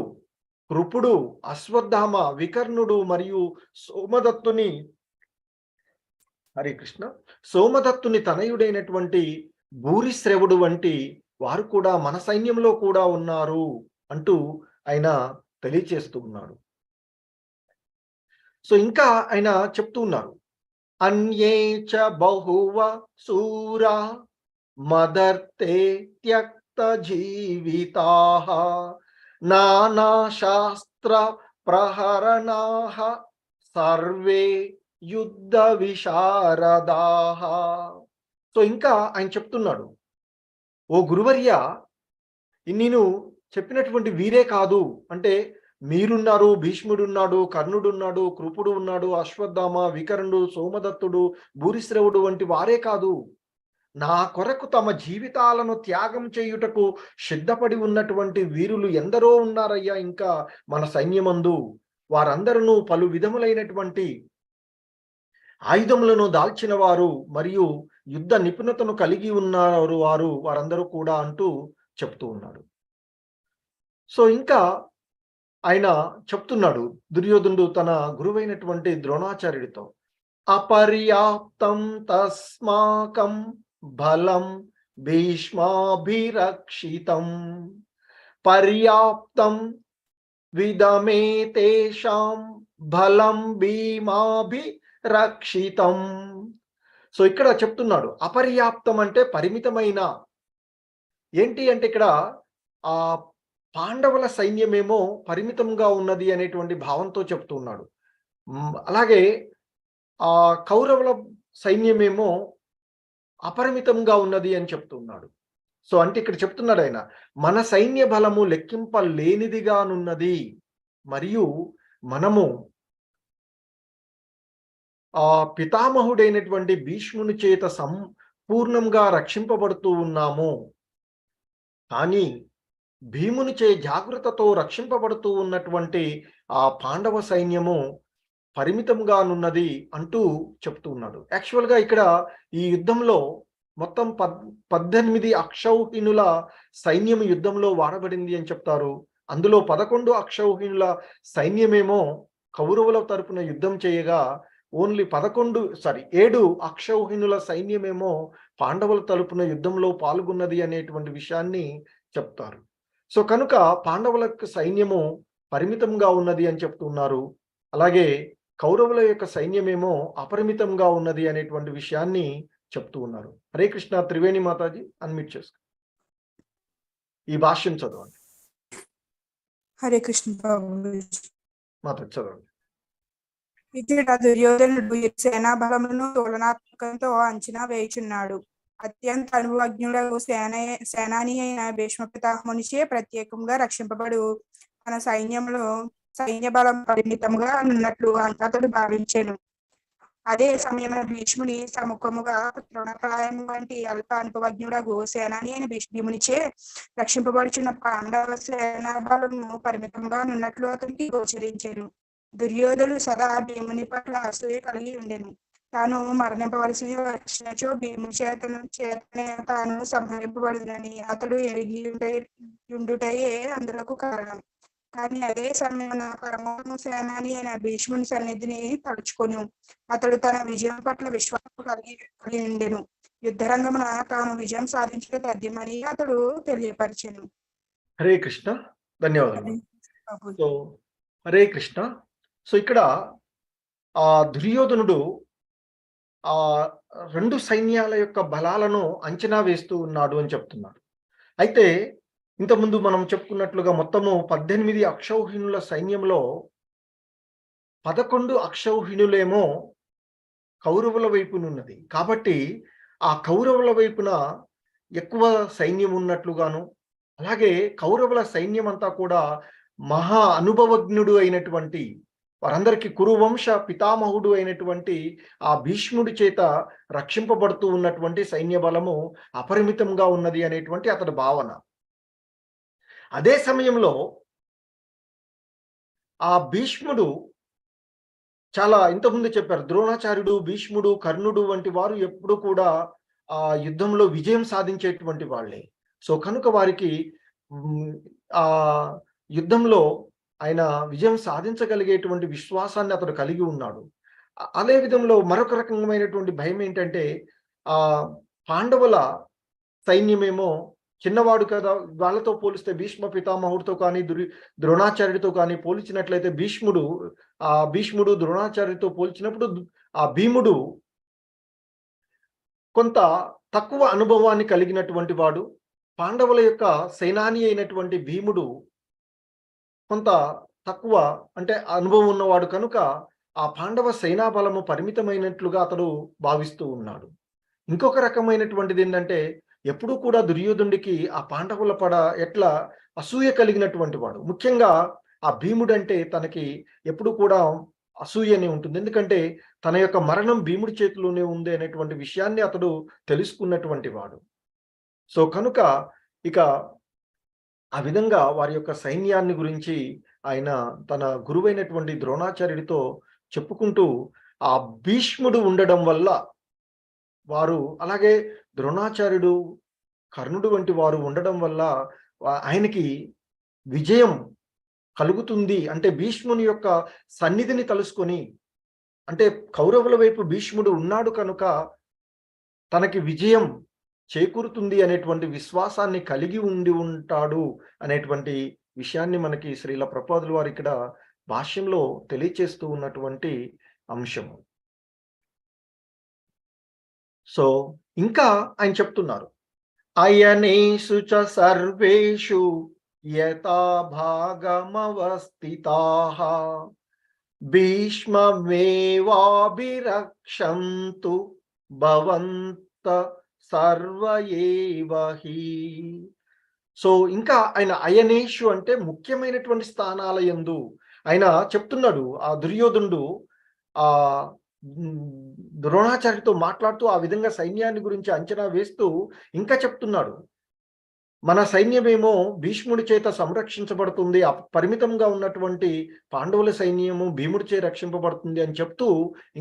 Speaker 1: కృపుడు, అశ్వత్థామ, వికర్ణుడు మరియు సోమదత్తుని హరే కృష్ణ సోమదత్తుని తనయుడైనటువంటి భూరిశ్రవుడు వంటి వారు కూడా మన సైన్యంలో కూడా ఉన్నారు అంటూ ఆయన తెలియచేస్తూ ఉన్నాడు. సో ఇంకా ఆయన చెప్తూ ఉన్నారు, అన్యే చ బహువ సూరా మదర్తే త్యక్త జీవితాః నానా శాస్త్ర ప్రహరణాః సర్వే యుద్ధ విశారదాః. సో ఇంకా ఆయన చెప్తున్నాడు, ఓ గురువర్య, నేను చెప్పినటువంటి వీరే కాదు, అంటే మీరున్నారు, భీష్ముడున్నాడు, కర్ణుడున్నాడు, కృపుడు ఉన్నాడు, అశ్వత్థామ, వికర్ణుడు, సోమదత్తుడు, భూరిశ్రవుడు వంటి వారే కాదు, నా కొరకు తమ జీవితాలను త్యాగం చేయుటకు సిద్ధపడి ఉన్నటువంటి వీరులు ఎందరో ఉన్నారయ్యా ఇంకా మన సైన్యమందు. వారందరూ పలు విధములైనటువంటి ఆయుధములను దాల్చిన వారు మరియు యుద్ధ నిపుణతను కలిగి ఉన్నారు వారందరూ కూడా అంటూ చెప్తూ ఉన్నాడు. సో ఇంకా ఆయన చెప్తున్నాడు, దుర్యోధనుడు తన గురువైనటువంటి ద్రోణాచార్యుడితో, అపర్యాప్తం తస్మాకం బలం భీష్మాభిరక్షితం పర్యాప్తం విదమే తేషాం బలం భీమాభిరక్షితం. సో ఇక్కడ చెప్తున్నాడు, అపర్యాప్తం అంటే పరిమితమైన, ఏంటి అంటే ఇక్కడ ఆ పాండవుల సైన్యమేమో పరిమితంగా ఉన్నది అనేటువంటి భావంతో చెప్తున్నాడు. అలాగే ఆ కౌరవుల సైన్యమేమో అపరిమితంగా ఉన్నది అని చెప్తున్నాడు. సో అంటే ఇక్కడ చెప్తున్నాడు ఆయన, మన సైన్య బలము లెక్కింపలేనిదిగానున్నది మరియు మనము ఆ పితామహుడైనటువంటి భీష్ముని చేత సంపూర్ణంగా రక్షింపబడుతూ ఉన్నాము, కానీ భీముని చే జాగ్రత్తతో రక్షింపబడుతూ ఉన్నటువంటి ఆ పాండవ సైన్యము పరిమితంగానున్నది అంటూ చెప్తూ ఉన్నాడు. యాక్చువల్గా ఇక్కడ ఈ యుద్ధంలో మొత్తం 18 అక్షౌహిణుల సైన్యం యుద్ధంలో వాడబడింది అని చెప్తారు. అందులో 11 అక్షౌహిణుల సైన్యమేమో కౌరవుల తరపున యుద్ధం చేయగా ఓన్లీ 7 అక్షౌహిణుల సైన్యమేమో పాండవుల తరపున యుద్ధంలో పాల్గొన్నది అనేటువంటి విషయాన్ని చెప్తారు. సో కనుక పాండవుల సైన్యము పరిమితంగా ఉన్నది అని చెప్తున్నారు. అలాగే కౌరవుల యొక్క సైన్యమేమో అపరిమితంగా ఉన్నది అనేటువంటి విషయాన్ని చెప్తూ ఉన్నారు. హరే కృష్ణ. త్రివేణి మాతాజీ అన్మ్యూట్ చేసుకో, ఈ భాష్యం చదవండి.
Speaker 4: హరే కృష్ణ
Speaker 1: మాతాజీ చదవండి.
Speaker 4: ఇతడ దుర్యోధనుడు సేనా బలమును తులనాత్మకంతో అంచనా వేయుచున్నాడు. అత్యంత అనుభవజ్ఞుడు సేనాని అయిన భీష్మ పితామహునిచే ప్రత్యేకంగా రక్షింపబడు తన సైన్య బలం పరిమితంగా ఉన్నట్లు అతడు భావించాను. అదే సమయంలో భీష్ముని సముఖముగా తృణప్రాయం వంటి అల్ప అనుభవజ్ఞుడగు సేనాని అయిన భీమునిచే రక్షింపబడుచున్న పాండవ సేనా బలము పరిమితంగా ఉన్నట్లు అతనికి గోచరించాను. దుర్యోధనుడు సదా భీముని పట్ల అసూయ కలిగి ఉండెను. తాను మరణింపవలసి వచ్చినచో భీముని చేతనే తాను సంహరింపబడునని అతడు ఎరిగి ఉండుటయే అందులకు కారణం. కానీ అదే సమయంలో పరమోత్తమ సేనాని అయిన భీష్ముని సన్నిధిని తలుచుకొను అతడు తన విజయం పట్ల విశ్వాసం కలిగి ఉండెను. యుద్ధరంగమున తాను విజయం సాధించడం తథ్యమని అతడు తెలియపరిచెను.
Speaker 1: హరే కృష్ణ. ధన్యవాదాలు. సో హరే కృష్ణ. సో ఇక్కడ ఆ దుర్యోధనుడు ఆ 2 సైన్యాల యొక్క బలాలను అంచనా వేస్తూ ఉన్నాడు అని చెప్తున్నాడు. అయితే ఇంతకుముందు మనం చెప్పుకున్నట్లుగా మొత్తము 18 అక్షౌహిణుల సైన్యంలో 11 అక్షౌహిణులేమో కౌరవుల వైపునున్నది. కాబట్టి ఆ కౌరవుల వైపున ఎక్కువ సైన్యం ఉన్నట్లుగాను, అలాగే కౌరవుల సైన్యం అంతా కూడా మహా అనుభవజ్ఞుడు అయినటువంటి వారందరికీ కురువంశ పితామహుడు అయినటువంటి ఆ భీష్ముడి చేత రక్షింపబడుతూ ఉన్నటువంటి సైన్య బలము అపరిమితంగా ఉన్నది అనేటువంటి అతడి భావన. అదే సమయంలో ఆ భీష్ముడు చాలా ఇంతకుముందు చెప్పారు, ద్రోణాచార్యుడు, భీష్ముడు, కర్ణుడు వంటి వారు ఎప్పుడు కూడా ఆ యుద్ధంలో విజయం సాధించేటువంటి వాళ్ళే. సో కనుక వారికి ఆ యుద్ధంలో ఆయన విజయం సాధించగలిగేటువంటి విశ్వాసాన్ని అతడు కలిగి ఉన్నాడు. అదే విధంలో మరొక రకమైనటువంటి భయం ఏంటంటే, ఆ పాండవుల సైన్యమేమో చిన్నవాడు కదా! వాళ్ళతో పోలిస్తే భీష్మ పితామహుడితో కానీ, ద్రోణాచార్యుడితో కానీ పోల్చినట్లయితే భీష్ముడు ద్రోణాచార్యుడితో పోల్చినప్పుడు ఆ భీముడు కొంత తక్కువ అనుభవాన్ని కలిగినటువంటి వాడు. పాండవుల యొక్క సేనాని అయినటువంటి భీముడు కొంత తక్కువ, అంటే అనుభవం ఉన్నవాడు కనుక ఆ పాండవ సేనా బలము పరిమితమైనట్లుగా అతడు భావిస్తూ ఉన్నాడు. ఇంకొక రకమైనటువంటిది ఏంటంటే, ఎప్పుడూ కూడా దుర్యోధనుడికి ఆ పాండవుల ఎట్లా అసూయ కలిగినటువంటి వాడు. ముఖ్యంగా ఆ భీముడంటే తనకి ఎప్పుడు కూడా అసూయనే ఉంటుంది. ఎందుకంటే తన యొక్క మరణం భీముడి చేతిలోనే ఉంది అనేటువంటి విషయాన్ని అతడు తెలుసుకున్నటువంటి వాడు. సో కనుక ఇక ఆ విధంగా వారి యొక్క సైన్యాన్ని గురించి ఆయన తన గురువైనటువంటి ద్రోణాచార్యుడితో చెప్పుకుంటూ, ఆ భీష్ముడు ఉండడం వల్ల వారు, అలాగే ద్రోణాచార్యుడు, కర్ణుడు వంటి వారు ఉండడం వల్ల ఆయనకి విజయం కలుగుతుంది. అంటే భీష్ముని యొక్క సన్నిధిని తలుసుకొని, అంటే కౌరవుల వైపు భీష్ముడు ఉన్నాడు కనుక తనకి విజయం చేకూరుతుంది అనేటువంటి విశ్వాసాన్ని కలిగి ఉండి ఉంటాడు అనేటువంటి విషయాన్ని మనకి శ్రీల ప్రభుపాదుల వారు ఇక్కడ భాష్యంలో తెలియచేస్తూ ఉన్నటువంటి అంశము. సో ఇంకా ఆయన చెప్తున్నారు, అయనేషు చ సర్వేషు యథా భాగమవస్థితాః భీష్మమేవాభిరక్షంతు భవంత సర్వ ఏవ హి. సో ఇంకా ఆయన అయనేషు అంటే ముఖ్యమైనటువంటి స్థానాల యందు ఆయన చెప్తున్నాడు. ఆ దుర్యోధనుడు ఆ ద్రోణాచార్యుడితో మాట్లాడుతూ ఆ విధంగా సైన్యాన్ని గురించి అంచనా వేస్తూ ఇంకా చెప్తున్నాడు, మన సైన్యమేమో భీష్ముడి చేత సంరక్షించబడుతుంది, పరిమితంగా ఉన్నటువంటి పాండవుల సైన్యము భీముడి చే రక్షింపబడుతుంది అని చెప్తూ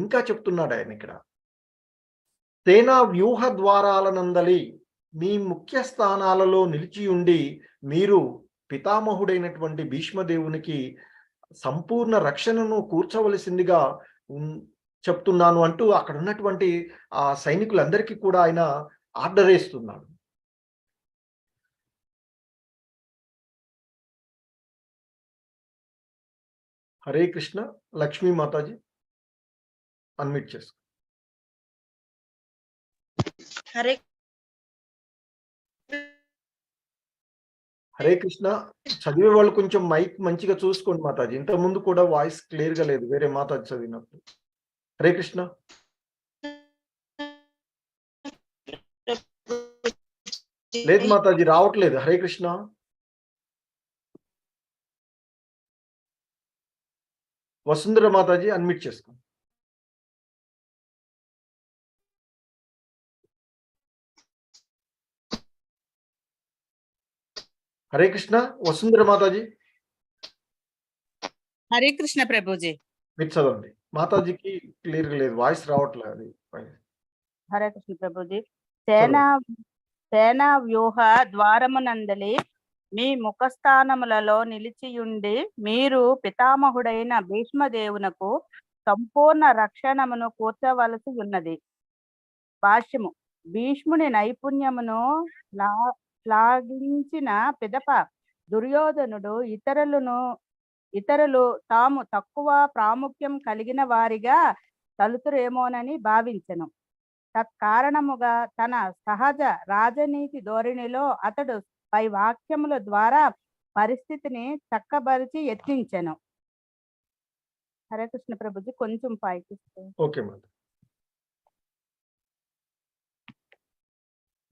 Speaker 1: ఇంకా చెప్తున్నాడు ఆయన ఇక్కడ. సేనా వ్యూహ ద్వారాలనందలి మీ ముఖ్య స్థానాలలో నిలిచి ఉండి మీరు పితామహుడైనటువంటి భీష్మదేవునికి సంపూర్ణ రక్షణను కూర్చవలసిందిగా చెప్తున్నాను అంటూ అక్కడ ఉన్నటువంటి ఆ సైనికులందరికీ కూడా ఆయన ఆర్డర్ వేస్తున్నాడు. హరే కృష్ణ. లక్ష్మీ మాతాజీ అన్మ్యూట్ చేసుకో.
Speaker 5: హరే
Speaker 1: హరే కృష్ణ. చదివే వాళ్ళు కొంచెం మైక్ మంచిగా చూసుకోండి మాతాజీ. ఇంత ముందు కూడా వాయిస్ క్లియర్ గా లేదు వేరే మాతాజీ చదివినప్పుడు. హరే కృష్ణ. లేదు మాతాజీ, రావట్లేదు. హరే కృష్ణ. వసుంధర మాతాజీ అన్మ్యూట్ చేసుకో. హరే కృష్ణ. వసుంధర మాతాజీ
Speaker 5: హరే కృష్ణ ప్రభుజీ.
Speaker 1: మీరు చదవండి. మాతాజీకి క్లియర్ లేదు, వాయిస్ రావట్లేదు.
Speaker 5: హరే కృష్ణ ప్రభుజీ. సేనా వ్యూహ ద్వారమునందలి మీ ముఖస్థానములలో నిలిచియుండి మీరు పితామహుడైన భీష్మదేవునకు సంపూర్ణ రక్షణమును కూర్చవలసి ఉన్నది. భాష్యము. భీష్ముని నైపుణ్యమును శ్లాఘించిన పిదప దుర్యోధనుడు ఇతరులు తాము తక్కువ ప్రాముఖ్యం కలిగిన వారిగా తలుతురేమోనని భావించెను. తత్కారణముగా తన సహజ రాజనీతి ధోరణిలో అతడు పై వాక్యముల ద్వారా పరిస్థితిని చక్కబరిచి యత్నించెను. హరే కృష్ణ ప్రభుజీ, కొంచెం పైకి.
Speaker 1: Okay madam.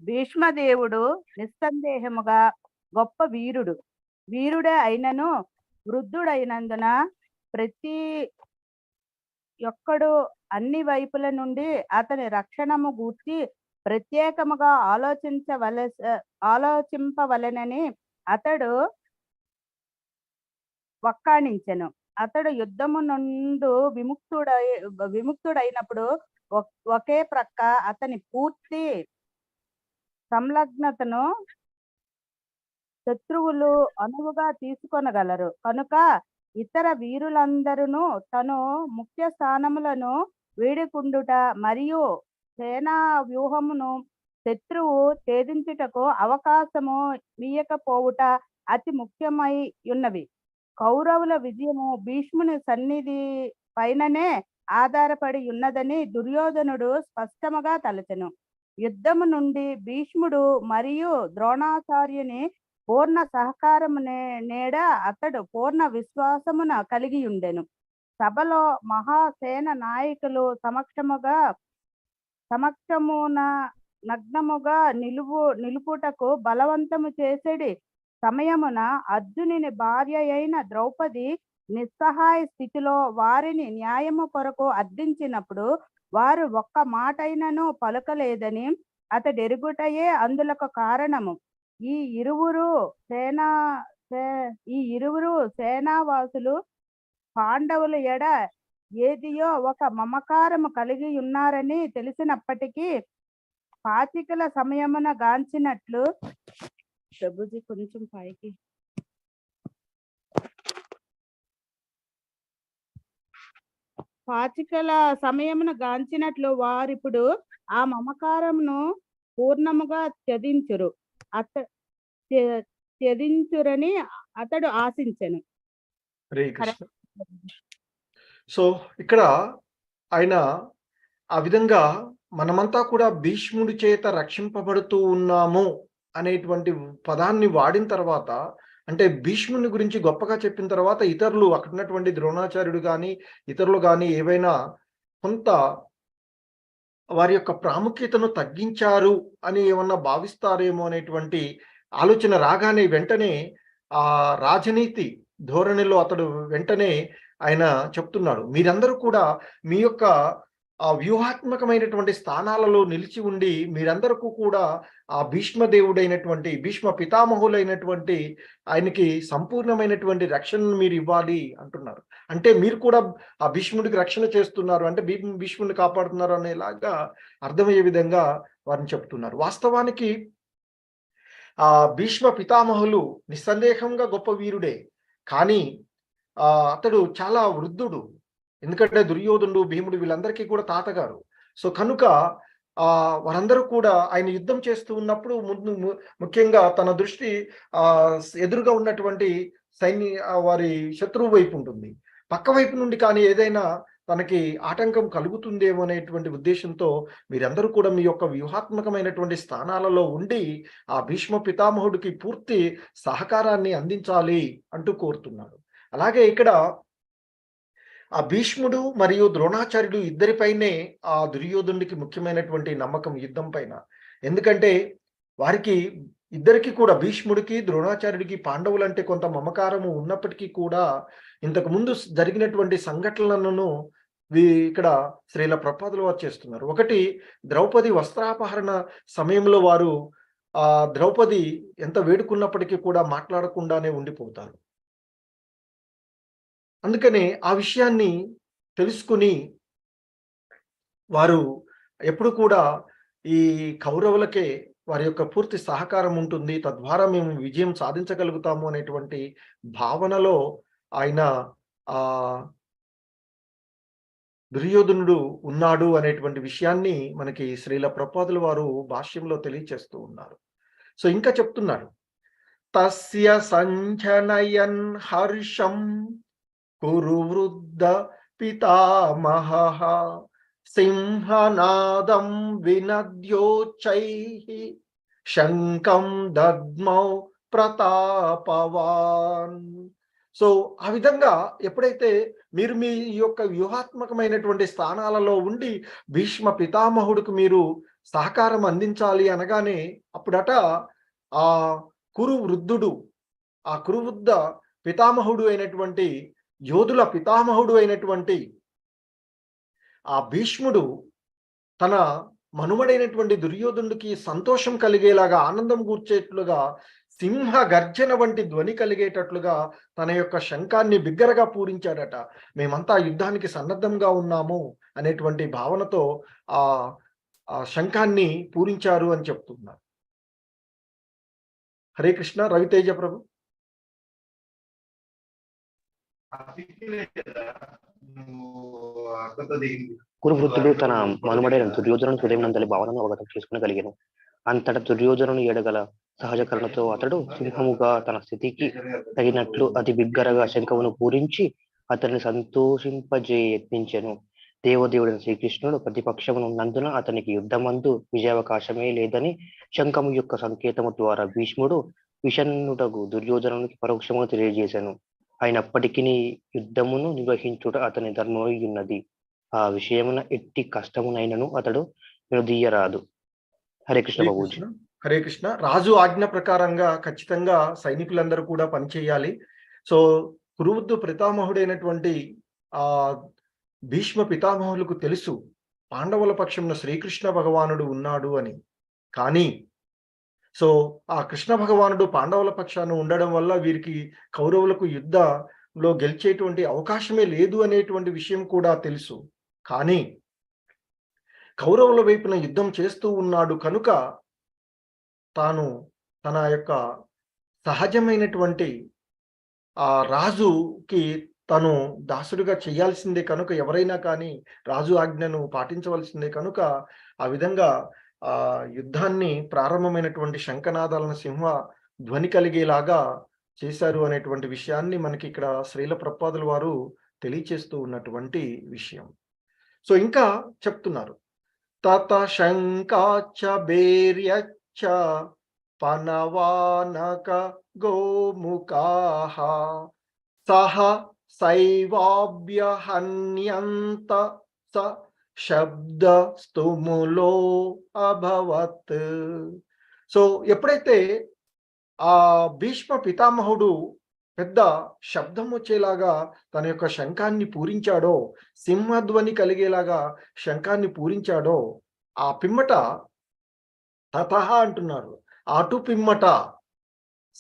Speaker 5: భీష్మదేవుడు నిస్సందేహముగా గొప్ప వీరుడే అయినను వృద్ధుడైనందున ప్రతి ఒక్కడు అన్ని వైపుల నుండి అతని రక్షణము గూర్చి ప్రత్యేకముగా ఆలోచింపవలెనని అతడు వక్కాణించెను. అతడు యుద్ధము నుండి విముక్తుడైనప్పుడు ఒకే ప్రక్క అతని పూర్తి సంలగ్నతను శత్రువులు అనువుగా తీసుకొనగలరు. కనుక ఇతర వీరులందరూ తను ముఖ్య స్థానములను వీడుకుండుట మరియు సేనా వ్యూహమును శత్రువు ఛేదించుటకు అవకాశము మీయకపోవుట అతి ముఖ్యమై ఉన్నవి. కౌరవుల విజయము భీష్ముని సన్నిధి పైననే ఆధారపడి ఉన్నదని దుర్యోధనుడు స్పష్టముగా తలచెను. యుద్ధము నుండి భీష్ముడు మరియు ద్రోణాచార్యుని పూర్ణ సహకారము నేడ అతడు పూర్ణ విశ్వాసమున కలిగి ఉండెను. సభలో మహాసేన నాయకులు సమక్షమున నగ్నముగా నిలుపుటకు బలవంతము చేసేడి సమయమున అర్జునుని భార్య అయిన ద్రౌపది నిస్సహాయ స్థితిలో వారిని న్యాయము కొరకు అర్థించినప్పుడు వారు ఒక్క మాటైనను పలుకలేదని అతడెరుగుటయే అందులకు కారణము. ఈ ఇరువురు సేనావాసులు పాండవుల ఎడ ఏదియో ఒక మమకారము కలిగి ఉన్నారని తెలిసినప్పటికీ పాచికల సమయమున గాంచినట్లు ప్రభుజీ కొంచెం పైకి పాచికల సమయమున గాంచినట్లు వారిప్పుడు ఆ మమకారమును పూర్ణముగా త్యజించురని అతడు ఆశించెను.
Speaker 1: హరే కృష్ణ. సో ఇక్కడ ఆయన ఆ విధంగా మనమంతా కూడా భీష్ముడి చేత రక్షింపబడుతూ ఉన్నాము అనేటువంటి పదాన్ని వాడిన తర్వాత, అంటే భీష్ముని గురించి గొప్పగా చెప్పిన తర్వాత ఇతరులు అక్కడ ఉన్నటువంటి ద్రోణాచార్యుడు కానీ ఇతరులు కానీ ఏవైనా కొంత వారి యొక్క ప్రాముఖ్యతను తగ్గించారు అని ఏమన్నా భావిస్తారేమో అనేటువంటి ఆలోచన రాగానే వెంటనే ఆ రాజనీతి ధోరణిలో అతడు వెంటనే ఆయన చెప్తున్నాడు, మీరందరూ కూడా మీ యొక్క వ్యూహాత్మకమైనటువంటి స్థానాలలో నిలిచి ఉండి మీరందరూ కూడా ఆ భీష్మదేవుడైనటువంటి భీష్మ పితామహులైనటువంటి ఆయనకి సంపూర్ణమైనటువంటి రక్షణను మీరు ఇవ్వాలి అంటున్నారు. అంటే మీరు కూడా ఆ భీష్ముడికి రక్షణ చేస్తున్నారు, అంటే భీష్ముడిని కాపాడుతున్నారు అనేలాగా అర్థమయ్యే విధంగా వారిని చెప్తున్నారు. వాస్తవానికి ఆ భీష్మ పితామహులు నిస్సందేహంగా గొప్ప వీరుడే, కానీ అతడు చాలా వృద్ధుడు. ఎందుకంటే దుర్యోధనుడు, భీముడు వీళ్ళందరికీ కూడా తాతగారు. సో కనుక వారందరూ కూడా ఆయన యుద్ధం చేస్తూ ఉన్నప్పుడు ముఖ్యంగా తన దృష్టి ఎదురుగా ఉన్నటువంటి వారి శత్రువు వైపు ఉంటుంది. పక్క వైపు నుండి కానీ ఏదైనా తనకి ఆటంకం కలుగుతుందేమో అనేటువంటి ఉద్దేశంతో మీరందరూ కూడా మీ యొక్క వ్యూహాత్మకమైనటువంటి స్థానాలలో ఉండి ఆ భీష్మ పితామహుడికి పూర్తి సహకారాన్ని అందించాలి అంటూ కోరుతున్నాడు. అలాగే ఇక్కడ ఆ భీష్ముడు మరియు ద్రోణాచార్యుడు ఇద్దరిపైనే ఆ దుర్యోధనుడికి ముఖ్యమైనటువంటి నమ్మకం యుద్ధం పైన. ఎందుకంటే వారికి ఇద్దరికి కూడా, భీష్ముడికి ద్రోణాచార్యుడికి పాండవులంటే కొంత మమకారము ఉన్నప్పటికీ కూడా ఇంతకు ముందు జరిగినటువంటి సంఘటనలను ఇక్కడ శ్రీల ప్రభుపాదుల వారు చేస్తున్నారు. ఒకటి, ద్రౌపది వస్త్రాపహరణ సమయంలో వారు ద్రౌపది ఎంత వేడుకున్నప్పటికీ కూడా మాట్లాడకుండానే ఉండిపోతారు. అందుకనే ఆ విషయాన్ని తెలుసుకుని వారు ఎప్పుడు కూడా ఈ కౌరవులకే వారి యొక్క పూర్తి సహకారం ఉంటుంది, తద్వారా మేము విజయం సాధించగలుగుతాము అనేటువంటి భావనలో ఆయన దుర్యోధనుడు ఉన్నాడు అనేటువంటి విషయాన్ని మనకి శ్రీల ప్రభుపాదుల వారు భాష్యంలో తెలియచేస్తూ ఉన్నారు. సో ఇంకా చెప్తున్నారు, తస్య సంజనయన్ హర్షం కురు వృద్ధ పితామహః సింహనాదం వినద్యోచ్చైః శంఖం దద్మౌ ప్రతాపవాన్. సో ఆ విధంగా ఎప్పుడైతే మీరు మీ యొక్క వ్యూహాత్మకమైనటువంటి స్థానాలలో ఉండి భీష్మ పితామహుడికి మీరు సహకారం అందించాలి అనగానే అప్పుడట ఆ కురు వృద్ధుడు, ఆ కురువృద్ధ పితామహుడు అయినటువంటి యోధుల పితామహుడు అయినటువంటి ఆ భీష్ముడు తన మనుమడైనటువంటి దుర్యోధనుడికి సంతోషం కలిగేలాగా, ఆనందం కూర్చేట్లుగా, సింహ గర్జన వంటి ధ్వని కలిగేటట్లుగా తన యొక్క శంఖాన్ని బిగ్గరగా పూరించాడట. మేమంతా యుద్ధానికి సన్నద్ధంగా ఉన్నాము అనేటువంటి భావనతో ఆ శంఖాన్ని పూరించారు అని చెప్తున్నారు. హరే కృష్ణ. రవితేజ ప్రభు.
Speaker 6: కురువృద్ధుడు తన మనుమడైన దుర్యోధను హృదయనందలి భావనను అవగతం చేసుకునగలిగాను. అంతట దుర్యోధనుని ఏడగల సహజ కరుణతో అతడు సింహముగా తన స్థితికి తగినట్లు అతి బిగ్గరగా శంఖమును పూరించి అతన్ని సంతోషింపజేయ యత్నించెను. దేవదేవుడైన శ్రీకృష్ణుడు ప్రతిపక్షమును నందున అతనికి యుద్ధమందు విజయావకాశమే లేదని శంఖము యొక్క సంకేతము ద్వారా భీష్ముడు విషన్నుటకు దుర్యోధనునికి పరోక్షముగా తెలియజేశాను. అయినప్పటికీ యుద్ధమును నిర్వహించుట అతని ధర్మమై ఉన్నది. ఆ విషయమున ఎట్టి కష్టమునైనను అతడు వినుదీయరాదు. హరే కృష్ణ
Speaker 1: హరే
Speaker 6: బాబూజీ.
Speaker 1: కృష్ణ. హరే కృష్ణ. రాజు ఆజ్ఞ ప్రకారంగా ఖచ్చితంగా సైనికులందరూ కూడా పనిచేయాలి. సో కురువృద్ధు పితామహుడైనటువంటి ఆ భీష్మ పితామహులకు తెలుసు పాండవుల పక్షంలో శ్రీకృష్ణ భగవానుడు ఉన్నాడు అని. కానీ సో ఆ కృష్ణ భగవానుడు పాండవుల పక్షాన ఉండడం వల్ల వీరికి కౌరవులకు యుద్ధంలో గెలిచేటువంటి అవకాశమే లేదు అనేటువంటి విషయం కూడా తెలుసు. కానీ కౌరవుల వైపున యుద్ధం చేస్తూ ఉన్నాడు కనుక తాను తన యొక్క సహజమైనటువంటి ఆ రాజుకి తను దాసుడిగా చేయాల్సిందే కనుక, ఎవరైనా కానీ రాజు ఆజ్ఞను పాటించవలసిందే కనుక ఆ విధంగా ఆ యుద్ధాన్ని ప్రారంభమైనటువంటి శంఖనాదాలను సింహ ధ్వని కలిగేలాగా చేశారు అనేటువంటి విషయాన్ని మనకి ఇక్కడ శ్రీల ప్రభుపాదుల వారు తెలియచేస్తూ ఉన్నటువంటి విషయం. సో ఇంకా చెప్తున్నారు, తత శంకాచ బేర్యచ్చ పనవానక గోముఖాః సహ సైవాభ్యహన్యంత స శబ్ద స్తుములో అభవత్. సో ఎప్పుడైతే ఆ భీష్మ పితామహుడు పెద్ద శబ్దం వచ్చేలాగా తన యొక్క శంఖాన్ని పూరించాడో, సింహధ్వని కలిగేలాగా శంఖాన్ని పూరించాడో, ఆ పిమ్మట తతః అంటున్నారు, అటు పిమ్మట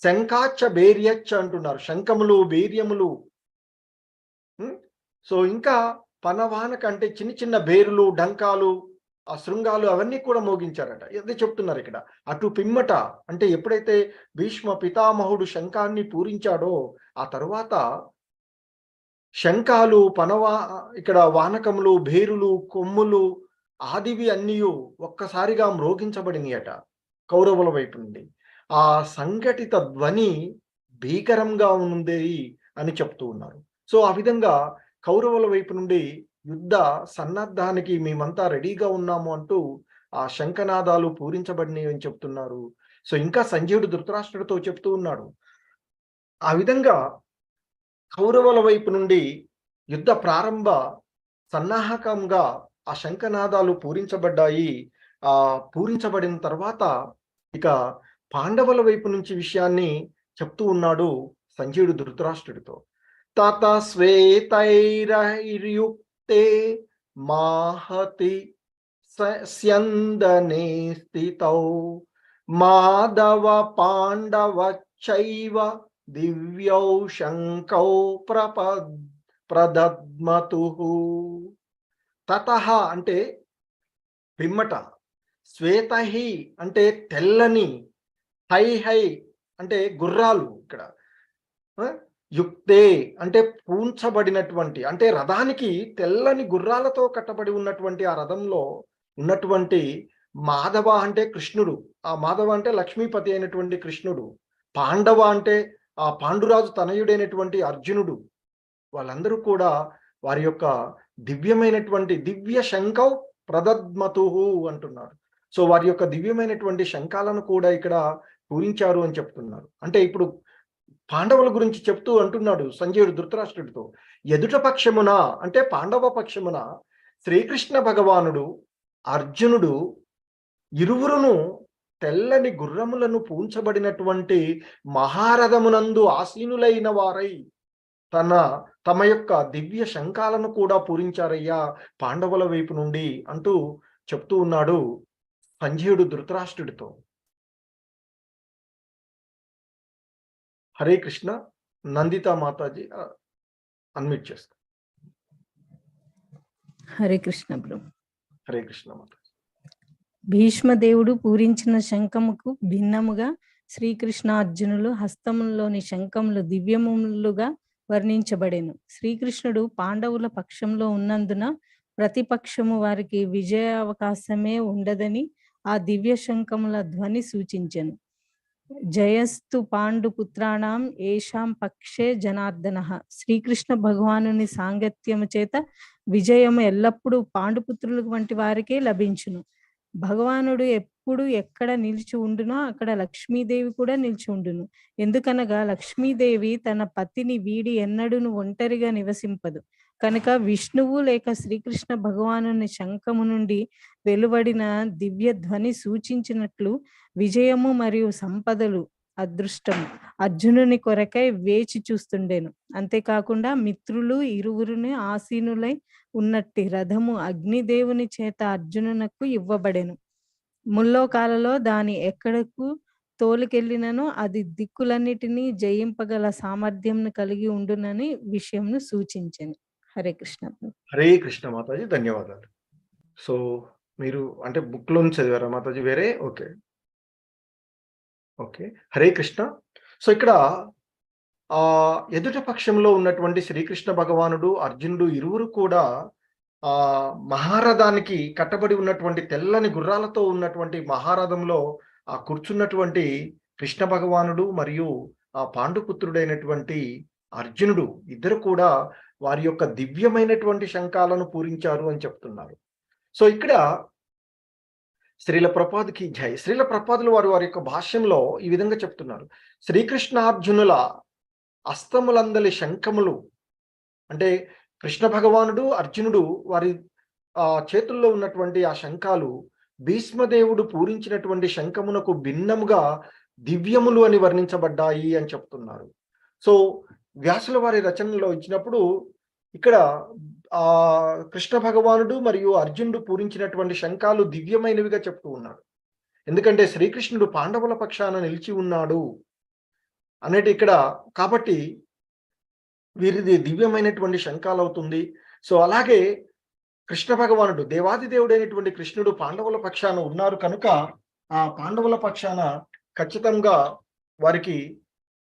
Speaker 1: శంఖాచ్చ బేర్యచ్చ అంటున్నారు, శంఖములు బేర్యములు. సో ఇంకా పనవానక అంటే చిన్న చిన్న బేరులు, డంకాలు, ఆ శృంగాలు అవన్నీ కూడా మోగించారట. అదే చెప్తున్నారు ఇక్కడ. అటు పిమ్మట అంటే ఎప్పుడైతే భీష్మ పితామహుడు శంఖాన్ని పూరించాడో ఆ తర్వాత శంఖాలు, ఇక్కడ వానకములు, భేరులు, కొమ్ములు ఆదివి అన్నీ ఒక్కసారిగా మ్రోగించబడినయట కౌరవుల వైపు నుండి. ఆ సంఘటిత ధ్వని భీకరంగా ఉంది అని చెప్తూ ఉన్నారు. సో ఆ విధంగా కౌరవుల వైపు నుండి యుద్ధ సన్నద్ధానికి మేమంతా రెడీగా ఉన్నాము అంటూ ఆ శంఖనాదాలు పూరించబడినవి అని చెప్తున్నారు. సో ఇంకా సంజయుడు ధృతరాష్ట్రుడితో చెప్తూ ఉన్నాడు, ఆ విధంగా కౌరవుల వైపు నుండి యుద్ధ ప్రారంభ సన్నాహకంగా ఆ శంఖనాదాలు పూరించబడ్డాయి. ఆ పూరించబడిన తర్వాత ఇక పాండవుల వైపు నుంచి విషయాన్ని చెప్తూ ఉన్నాడు సంజయుడు ధృతరాష్ట్రుడితో. తత శ్వేతైర్యుక్తే మాహతి స్యందనే స్థితౌ మాధవ పాండవచ్చైవ దివ్యౌ శంఖౌ ప్రదద్మతుః. తతః అంటే పిమ్మట, శ్వేతహి అంటే తెల్లని, హై అంటే గుర్రాలు, ఇక్కడ యుక్తే అంటే పూంచబడినటువంటి, అంటే రథానికి తెల్లని గుర్రాలతో కట్టబడి ఉన్నటువంటి ఆ రథంలో ఉన్నటువంటి మాధవ అంటే కృష్ణుడు, ఆ మాధవ అంటే లక్ష్మీపతి అయినటువంటి కృష్ణుడు, పాండవ అంటే ఆ పాండురాజు తనయుడైనటువంటి అర్జునుడు, వాళ్ళందరూ కూడా వారి యొక్క దివ్యమైనటువంటి దివ్య శంఖౌ ప్రదద్మతుః అంటున్నారు. సో వారి యొక్క దివ్యమైనటువంటి శంఖాలను కూడా ఇక్కడ పూరించారు అని చెప్తున్నారు. అంటే ఇప్పుడు పాండవుల గురించి చెప్తూ అంటున్నాడు సంజయుడు ధృతరాష్ట్రుడితో, ఎదుట పక్షమున అంటే పాండవ పక్షమున శ్రీకృష్ణ భగవానుడు, అర్జునుడు ఇరువురును తెల్లని గుర్రములను పూంచబడినటువంటి మహారథమునందు ఆసీనులైన వారై తమ యొక్క దివ్య శంఖాలను కూడా పూరించారయ్యా పాండవుల వైపు నుండి అంటూ చెప్తూ ఉన్నాడు సంజయుడు ధృతరాష్ట్రుడితో. హరే కృష్ణ. నందితా మాతాజీ అన్మ్యూట్ చేస్తా.
Speaker 7: హరే కృష్ణ బ్రో.
Speaker 1: హరే కృష్ణ మాతాజీ.
Speaker 7: భీష్మదేవుడు పూరించిన శంఖముకు భిన్నముగా శ్రీకృష్ణార్జునులు హస్తములోని శంఖములు దివ్యములుగా వర్ణించబడెను. శ్రీకృష్ణుడు పాండవుల పక్షంలో ఉన్నందున ప్రతిపక్షము వారికి విజయ అవకాశమే ఉండదని ఆ దివ్య శంఖముల ధ్వని సూచించెను. జయస్తు పాండు పుత్రాణం ఏషాం పక్షే జనార్దన. శ్రీకృష్ణ భగవానుని సాంగత్యము చేత విజయము ఎల్లప్పుడూ పాండుపుత్రుల వంటి వారికే లభించును. భగవానుడు ఎప్పుడు ఎక్కడ నిలిచి ఉండునో అక్కడ లక్ష్మీదేవి కూడా నిలిచి ఉండును. ఎందుకనగా లక్ష్మీదేవి తన పతిని వీడి ఎన్నడూను ఒంటరిగా నివసింపదు. కనుక విష్ణువు లేక శ్రీకృష్ణ భగవానుని శంఖము నుండి వెలువడిన దివ్య ధ్వని సూచించినట్లు విజయము మరియు సంపదలు అదృష్టం అర్జునుని కొరకై వేచి చూస్తుండెను. అంతేకాకుండా మిత్రులు ఇరువురుని ఆసీనులై ఉన్నట్టి రథము అగ్నిదేవుని చేత అర్జునునకు ఇవ్వబడెను. ముల్లోకాలలో దాని ఎక్కడకు తోలుకెళ్ళినను అది దిక్కులన్నిటినీ జయింపగల సామర్థ్యం కలిగి ఉండునని విషయంను సూచించెను. హరే కృష్ణ.
Speaker 1: హరే కృష్ణ మాతాజీ, ధన్యవాదాలు. సో మీరు అంటే బుక్ లో చదివారా మాతాజీ వేరే? Okay okay, Hare Krishna. So ఇక్కడ ఎదుట పక్షంలో ఉన్నటువంటి శ్రీకృష్ణ భగవానుడు అర్జునుడు ఇరువురు కూడా మహారథానికి కట్టబడి ఉన్నటువంటి తెల్లని గుర్రాలతో ఉన్నటువంటి మహారథంలో కూర్చున్నటువంటి కృష్ణ భగవానుడు మరియు ఆ పాండుపుత్రుడైనటువంటి అర్జునుడు ఇద్దరు కూడా వారి యొక్క దివ్యమైనటువంటి శంఖాలను పూరించారు అని చెప్తున్నారు. సో ఇక్కడ శ్రీల ప్రపాద్కి జై. శ్రీల ప్రపాదులు వారి యొక్క భాష్యంలో ఈ విధంగా చెప్తున్నారు. శ్రీకృష్ణార్జునుల అస్తములందలి శంఖములు అంటే కృష్ణ భగవానుడు అర్జునుడు వారి చేతుల్లో ఉన్నటువంటి ఆ శంఖాలు భీష్మదేవుడు పూరించినటువంటి శంఖమునకు భిన్నముగా దివ్యములు అని వర్ణించబడ్డాయి అని చెప్తున్నారు. సో వ్యాసుల వారి రచనలో ఇచ్చినప్పుడు ఇక్కడ కృష్ణ భగవానుడు మరియు అర్జునుడు పూరించినటువంటి శంఖాలు దివ్యమైనవిగా చెప్తూ ఉన్నాడు. ఎందుకంటే శ్రీకృష్ణుడు పాండవుల పక్షాన నిలిచి ఉన్నాడు అనేది ఇక్కడ, కాబట్టి వీరిది దివ్యమైనటువంటి శంఖాలు అవుతుంది. సో అలాగే కృష్ణ భగవానుడు దేవాది దేవుడైనటువంటి కృష్ణుడు పాండవుల పక్షాన ఉన్నారు కనుక ఆ పాండవుల పక్షాన ఖచ్చితంగా వారికి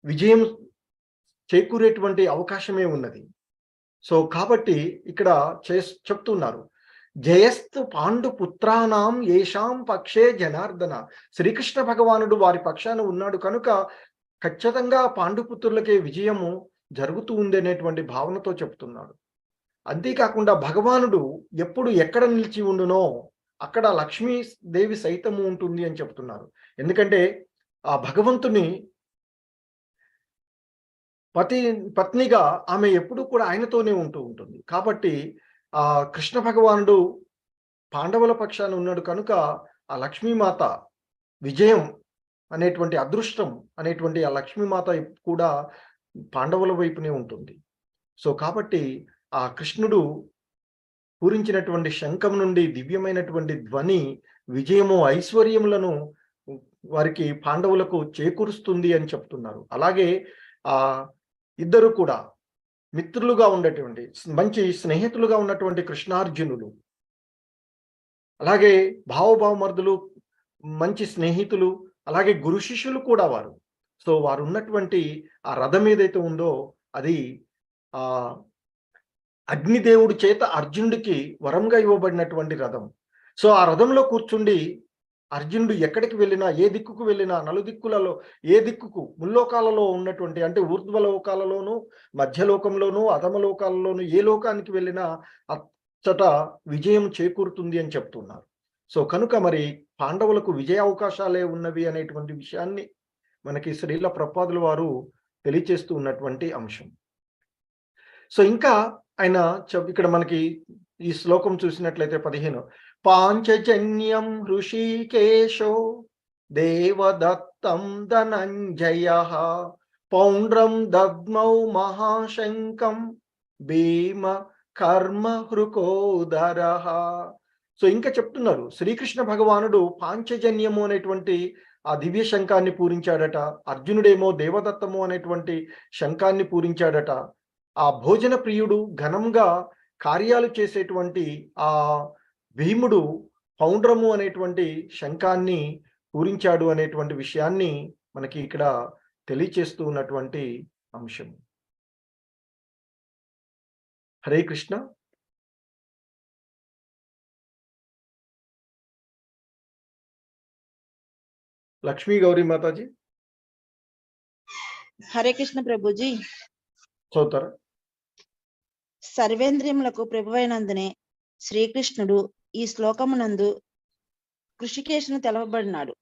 Speaker 1: విజయం చేకూరేటువంటి అవకాశమే ఉన్నది. సో కాబట్టి ఇక్కడ చెప్తున్నారు, జయస్తు పాండు పుత్రానాం ఏషాం పక్షే జనార్దన. శ్రీకృష్ణ భగవానుడు వారి పక్షాన ఉన్నాడు కనుక ఖచ్చితంగా పాండుపుత్రులకే విజయము జరుగుతూ ఉంది అనేటువంటి భావనతో చెప్తున్నాడు. అంతేకాకుండా భగవానుడు ఎప్పుడు ఎక్కడ నిలిచి ఉండునో అక్కడ లక్ష్మీదేవి సైతము ఉంటుంది అని చెప్తున్నారు. ఎందుకంటే ఆ భగవంతుని పత్నిగా ఆమె ఎప్పుడు కూడా ఆయనతోనే ఉంటుంది. కాబట్టి ఆ కృష్ణ భగవానుడు పాండవుల పక్షాన ఉన్నాడు కనుక ఆ లక్ష్మీమాత విజయం అనేటువంటి అదృష్టం అనేటువంటి ఆ లక్ష్మీమాత కూడా పాండవుల వైపునే ఉంటుంది. సో కాబట్టి ఆ కృష్ణుడు పూరించినటువంటి శంఖం నుండి దివ్యమైనటువంటి ధ్వని విజయము ఐశ్వర్యములను వారికి పాండవులకు చేకూరుస్తుంది అని చెప్తున్నారు. అలాగే ఇద్దరు కూడా మిత్రులుగా ఉండేటువంటి మంచి స్నేహితులుగా ఉన్నటువంటి కృష్ణార్జునులు, అలాగే భావమర్దులు, మంచి స్నేహితులు, అలాగే గురు శిష్యులు కూడా వారు. సో వారు ఉన్నటువంటి ఆ రథం ఏదైతే ఉందో అది అగ్నిదేవుడి చేత అర్జునుడికి వరంగా ఇవ్వబడినటువంటి రథం. సో ఆ రథంలో కూర్చుండి అర్జునుడు ఎక్కడికి వెళ్ళినా, ఏ దిక్కుకు వెళ్ళినా, నలుదిక్కులలో ఏ దిక్కుకు ముల్లోకాలలో ఉన్నటువంటి అంటే ఊర్ధ్వలోకాలలోను, మధ్యలోకంలోను, అధమలోకాలలోను ఏ లోకానికి వెళ్ళినా అచ్చట విజయం చేకూరుతుంది అని చెప్తున్నారు. సో కనుక మరి పాండవులకు విజయ అవకాశాలే ఉన్నవి అనేటువంటి విషయాన్ని మనకి శ్రీల ప్రపాదుల వారు తెలియచేస్తూ ఉన్నటువంటి అంశం. సో ఇంకా ఆయన ఇక్కడ మనకి ఈ శ్లోకం చూసినట్లయితే 15 పాంచజన్యం హృషీకేశో దేవదత్తం ధనంజయ పౌండ్రం దద్మౌ మహాశంకం భీమ కర్మ హృకోదర. సో ఇంకా చెప్తున్నారు, శ్రీకృష్ణ భగవానుడు పాంచజన్యము అనేటువంటి ఆ దివ్య శంఖాన్ని పూరించాడట, అర్జునుడేమో దేవదత్తము అనేటువంటి శంఖాన్ని పూరించాడట. ఆ భోజన ప్రియుడు ఘనంగా కార్యాలు చేసేటువంటి ఆ భీముడు పౌండ్రము అనేటువంటి శంఖాన్ని పూరించాడు అనేటువంటి విషయాన్ని మనకి ఇక్కడ తెలియచేస్తూ ఉన్నటువంటి అంశం. హరే కృష్ణ. లక్ష్మీ గౌరీ మాతాజీ
Speaker 8: హరే కృష్ణ ప్రభుజీ.
Speaker 1: చదువుతారా?
Speaker 8: సర్వేంద్రియములకు ప్రభువైనందునే శ్రీకృష్ణుడు ఈ శ్లోకమునందు కృషికేశును తెలవబడినాడు.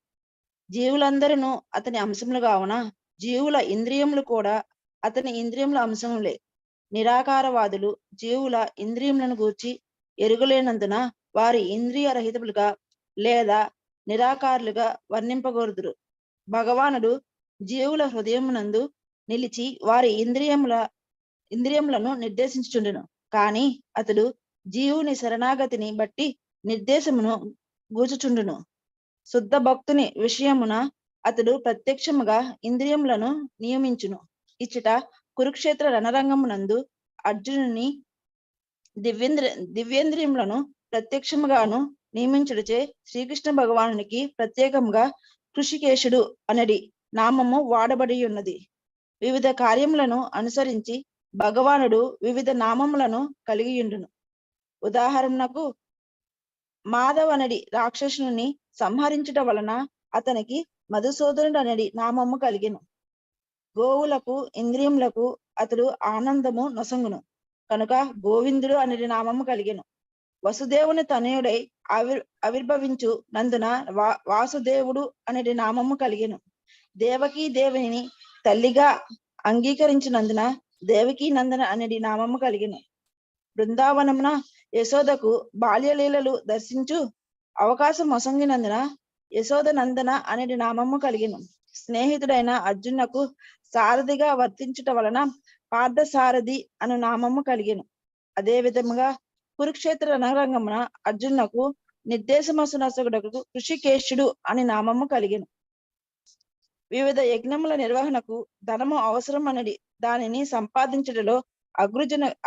Speaker 8: జీవులందరూ అతని అంశములు కావున జీవుల ఇంద్రియములు కూడా అతని ఇంద్రియముల అంశములే. నిరాకారవాదులు జీవుల ఇంద్రియములను గూర్చి ఎరుగలేనందున వారి ఇంద్రియ రహితములుగా లేదా నిరాకారులుగా వర్ణింపగోరుదురు. భగవానుడు జీవుల హృదయమునందు నిలిచి వారి ఇంద్రియములను నిర్దేశించుచుండును. కాని అతడు జీవుని శరణాగతిని బట్టి నిర్దేశమును గూచుచుండును. శుద్ధ భక్తుని విషయమున అతడు ప్రత్యక్షముగా ఇంద్రియములను నియమించును. ఇచ్చట కురుక్షేత్ర రణరంగమునందు అర్జునుని దివ్యేంద్రియములను ప్రత్యక్షముగాను నియమించుటచే శ్రీకృష్ణ భగవానునికి ప్రత్యేకముగా కృషికేశుడు అనడి నామము వాడబడి ఉన్నది. వివిధ కార్యములను అనుసరించి భగవానుడు వివిధ నామములను కలిగియుండును. ఉదాహరణకు మాధవనడి రాక్షసుని సంహరించుట వలన అతనికి మధుసూదనుడు అనడి నామము కలిగెను. గోవులకు ఇంద్రియములకు అతడు ఆనందము నొసంగును కనుక గోవిందుడు అనడి నామము కలిగెను. వసుదేవుని తనయుడై ఆవిర్భవించు నందున వాసుదేవుడు అనడి నామము కలిగెను. దేవకీ దేవుని తల్లిగా అంగీకరించినందున దేవకీ నందన అనడి నామము కలిగెను. బృందావనమున యశోదకు బాల్యలీలలు దర్శించు అవకాశం మొసంగినందున యశోద నందన అనడి నామము కలిగెను. స్నేహితుడైన అర్జునుకు సారథిగా వర్తించుట వలన పార్థసారథి అను నామము కలిగెను. అదే విధముగా కురుక్షేత్ర రణరంగమున అర్జునుకు నిర్దేశమసునసగుడకు కృషికేశుడు అని నామము కలిగెను. వివిధ యజ్ఞముల నిర్వహణకు ధనము అవసరం అనడి దానిని సంపాదించుటలో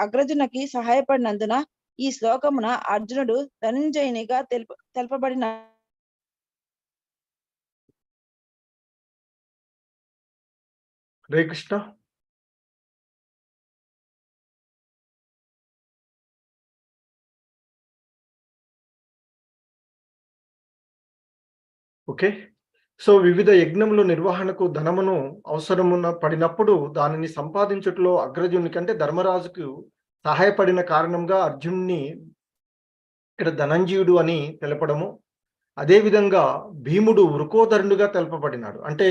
Speaker 8: అగ్రజునకి సహాయపడినందున ఈ శ్లోకమున అర్జునుడు ధనంజయునిగా తెలపబడిన.
Speaker 1: హరే కృష్ణ. ఓకే, సో వివిధ యజ్ఞముల నిర్వహణకు ధనమును అవసరమున్న పడినప్పుడు దానిని సంపాదించుటలో అగ్రజునికి అంటే ధర్మరాజుకు సహాయపడిన కారణంగా అర్జునుని ఇక్కడ ధనంజయుడు అని తెలపడము. అదేవిధంగా భీముడు వృకోదరునిగా తెలపబడినాడు. అంటే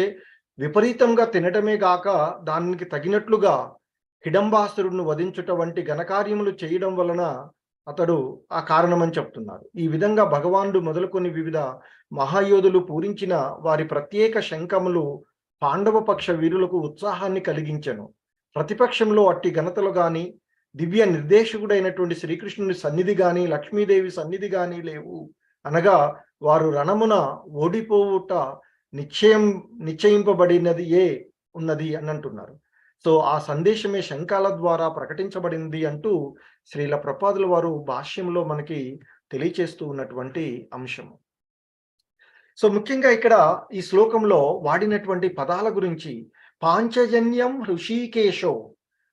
Speaker 1: విపరీతంగా తినటమే గాక దానికి తగినట్లుగా హిడంబాసురుడిని వధించుట వంటి ఘనకార్యములు చేయడం వలన అతడు ఆ కారణమని చెప్తున్నారు. ఈ విధంగా భగవానుడు మొదలుకొని వివిధ మహాయోధులు పూరించిన వారి ప్రత్యేక శంఖములు పాండవ పక్ష వీరులకు ఉత్సాహాన్ని కలిగించెను. ప్రతిపక్షంలో అట్టి ఘనతలు గాని దివ్య నిర్దేశకుడైనటువంటి శ్రీకృష్ణుని సన్నిధి గాని లక్ష్మీదేవి సన్నిధి గాని లేవు. అనగా వారు రణమున ఓడిపోవుట నిశ్చయింపబడినది ఉన్నది అని అంటున్నారు. సో ఆ సందేశమే శంఖాల ద్వారా ప్రకటించబడింది అంటూ శ్రీల ప్రభుపాదుల వారు భాష్యంలో మనకి తెలియచేస్తూ ఉన్నటువంటి అంశము. సో ముఖ్యంగా ఇక్కడ ఈ శ్లోకంలో వాడినటువంటి పదాల గురించి పాంచజన్యం హృషికేశో,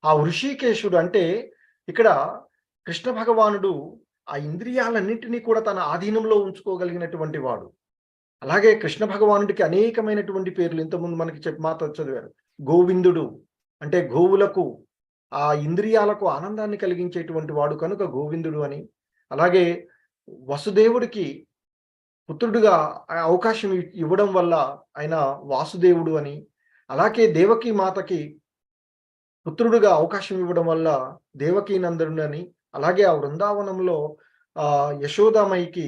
Speaker 1: ఆ హృషికేశుడు అంటే ఇక్కడ కృష్ణ భగవానుడు ఆ ఇంద్రియాలన్నింటినీ కూడా తన ఆధీనంలో ఉంచుకోగలిగినటువంటి వాడు. అలాగే కృష్ణ భగవానుడికి అనేకమైనటువంటి పేర్లు ఇంతకుముందు మనకి మాతో చదివారు. గోవిందుడు అంటే గోవులకు ఆ ఇంద్రియాలకు ఆనందాన్ని కలిగించేటువంటి వాడు కనుక గోవిందుడు అని. అలాగే వసుదేవుడికి పుత్రుడిగా అవకాశం ఇవ్వడం వల్ల ఆయన వాసుదేవుడు అని. అలాగే దేవకీ మాతకి పుత్రుడిగా అవకాశం ఇవ్వడం వల్ల దేవకీ నందనుడు అని. అలాగే ఆ బృందావనంలో యశోదామయికి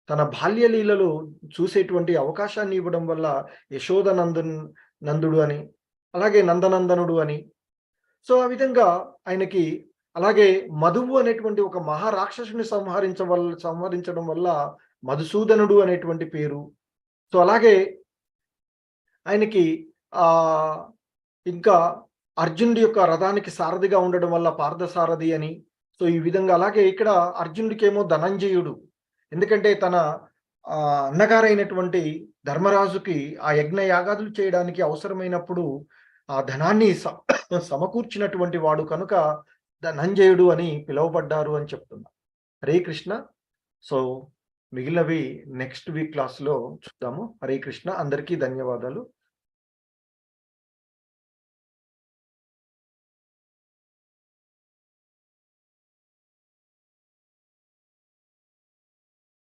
Speaker 1: తన బాల్యలీలలు చూసేటువంటి అవకాశాన్ని ఇవ్వడం వల్ల యశోద నందుడు అని, అలాగే నందనందనుడు అని. సో ఆ ఆయనకి అలాగే మధువు అనేటువంటి ఒక మహారాక్షసుని సంహరించడం వల్ల మధుసూదనుడు అనేటువంటి పేరు. సో అలాగే ఆయనకి ఇంకా అర్జునుడి యొక్క రథానికి సారథిగా ఉండడం వల్ల పార్థసారథి అని. సో ఈ విధంగా అలాగే ఇక్కడ అర్జునుడికేమో ధనంజయుడు, ఎందుకంటే తన అన్నగారైనటువంటి ధర్మరాజుకి ఆ యజ్ఞ యాగాదులు చేయడానికి అవసరమైనప్పుడు ఆ ధనాన్ని సమకూర్చినటువంటి వాడు కనుక ధనంజయుడు అని పిలువబడ్డారు అని చెప్తున్నా. హరే కృష్ణ. సో మిగిలినవి నెక్స్ట్ వీక్ క్లాస్లో చూద్దాము. హరే కృష్ణ. అందరికీ ధన్యవాదాలు.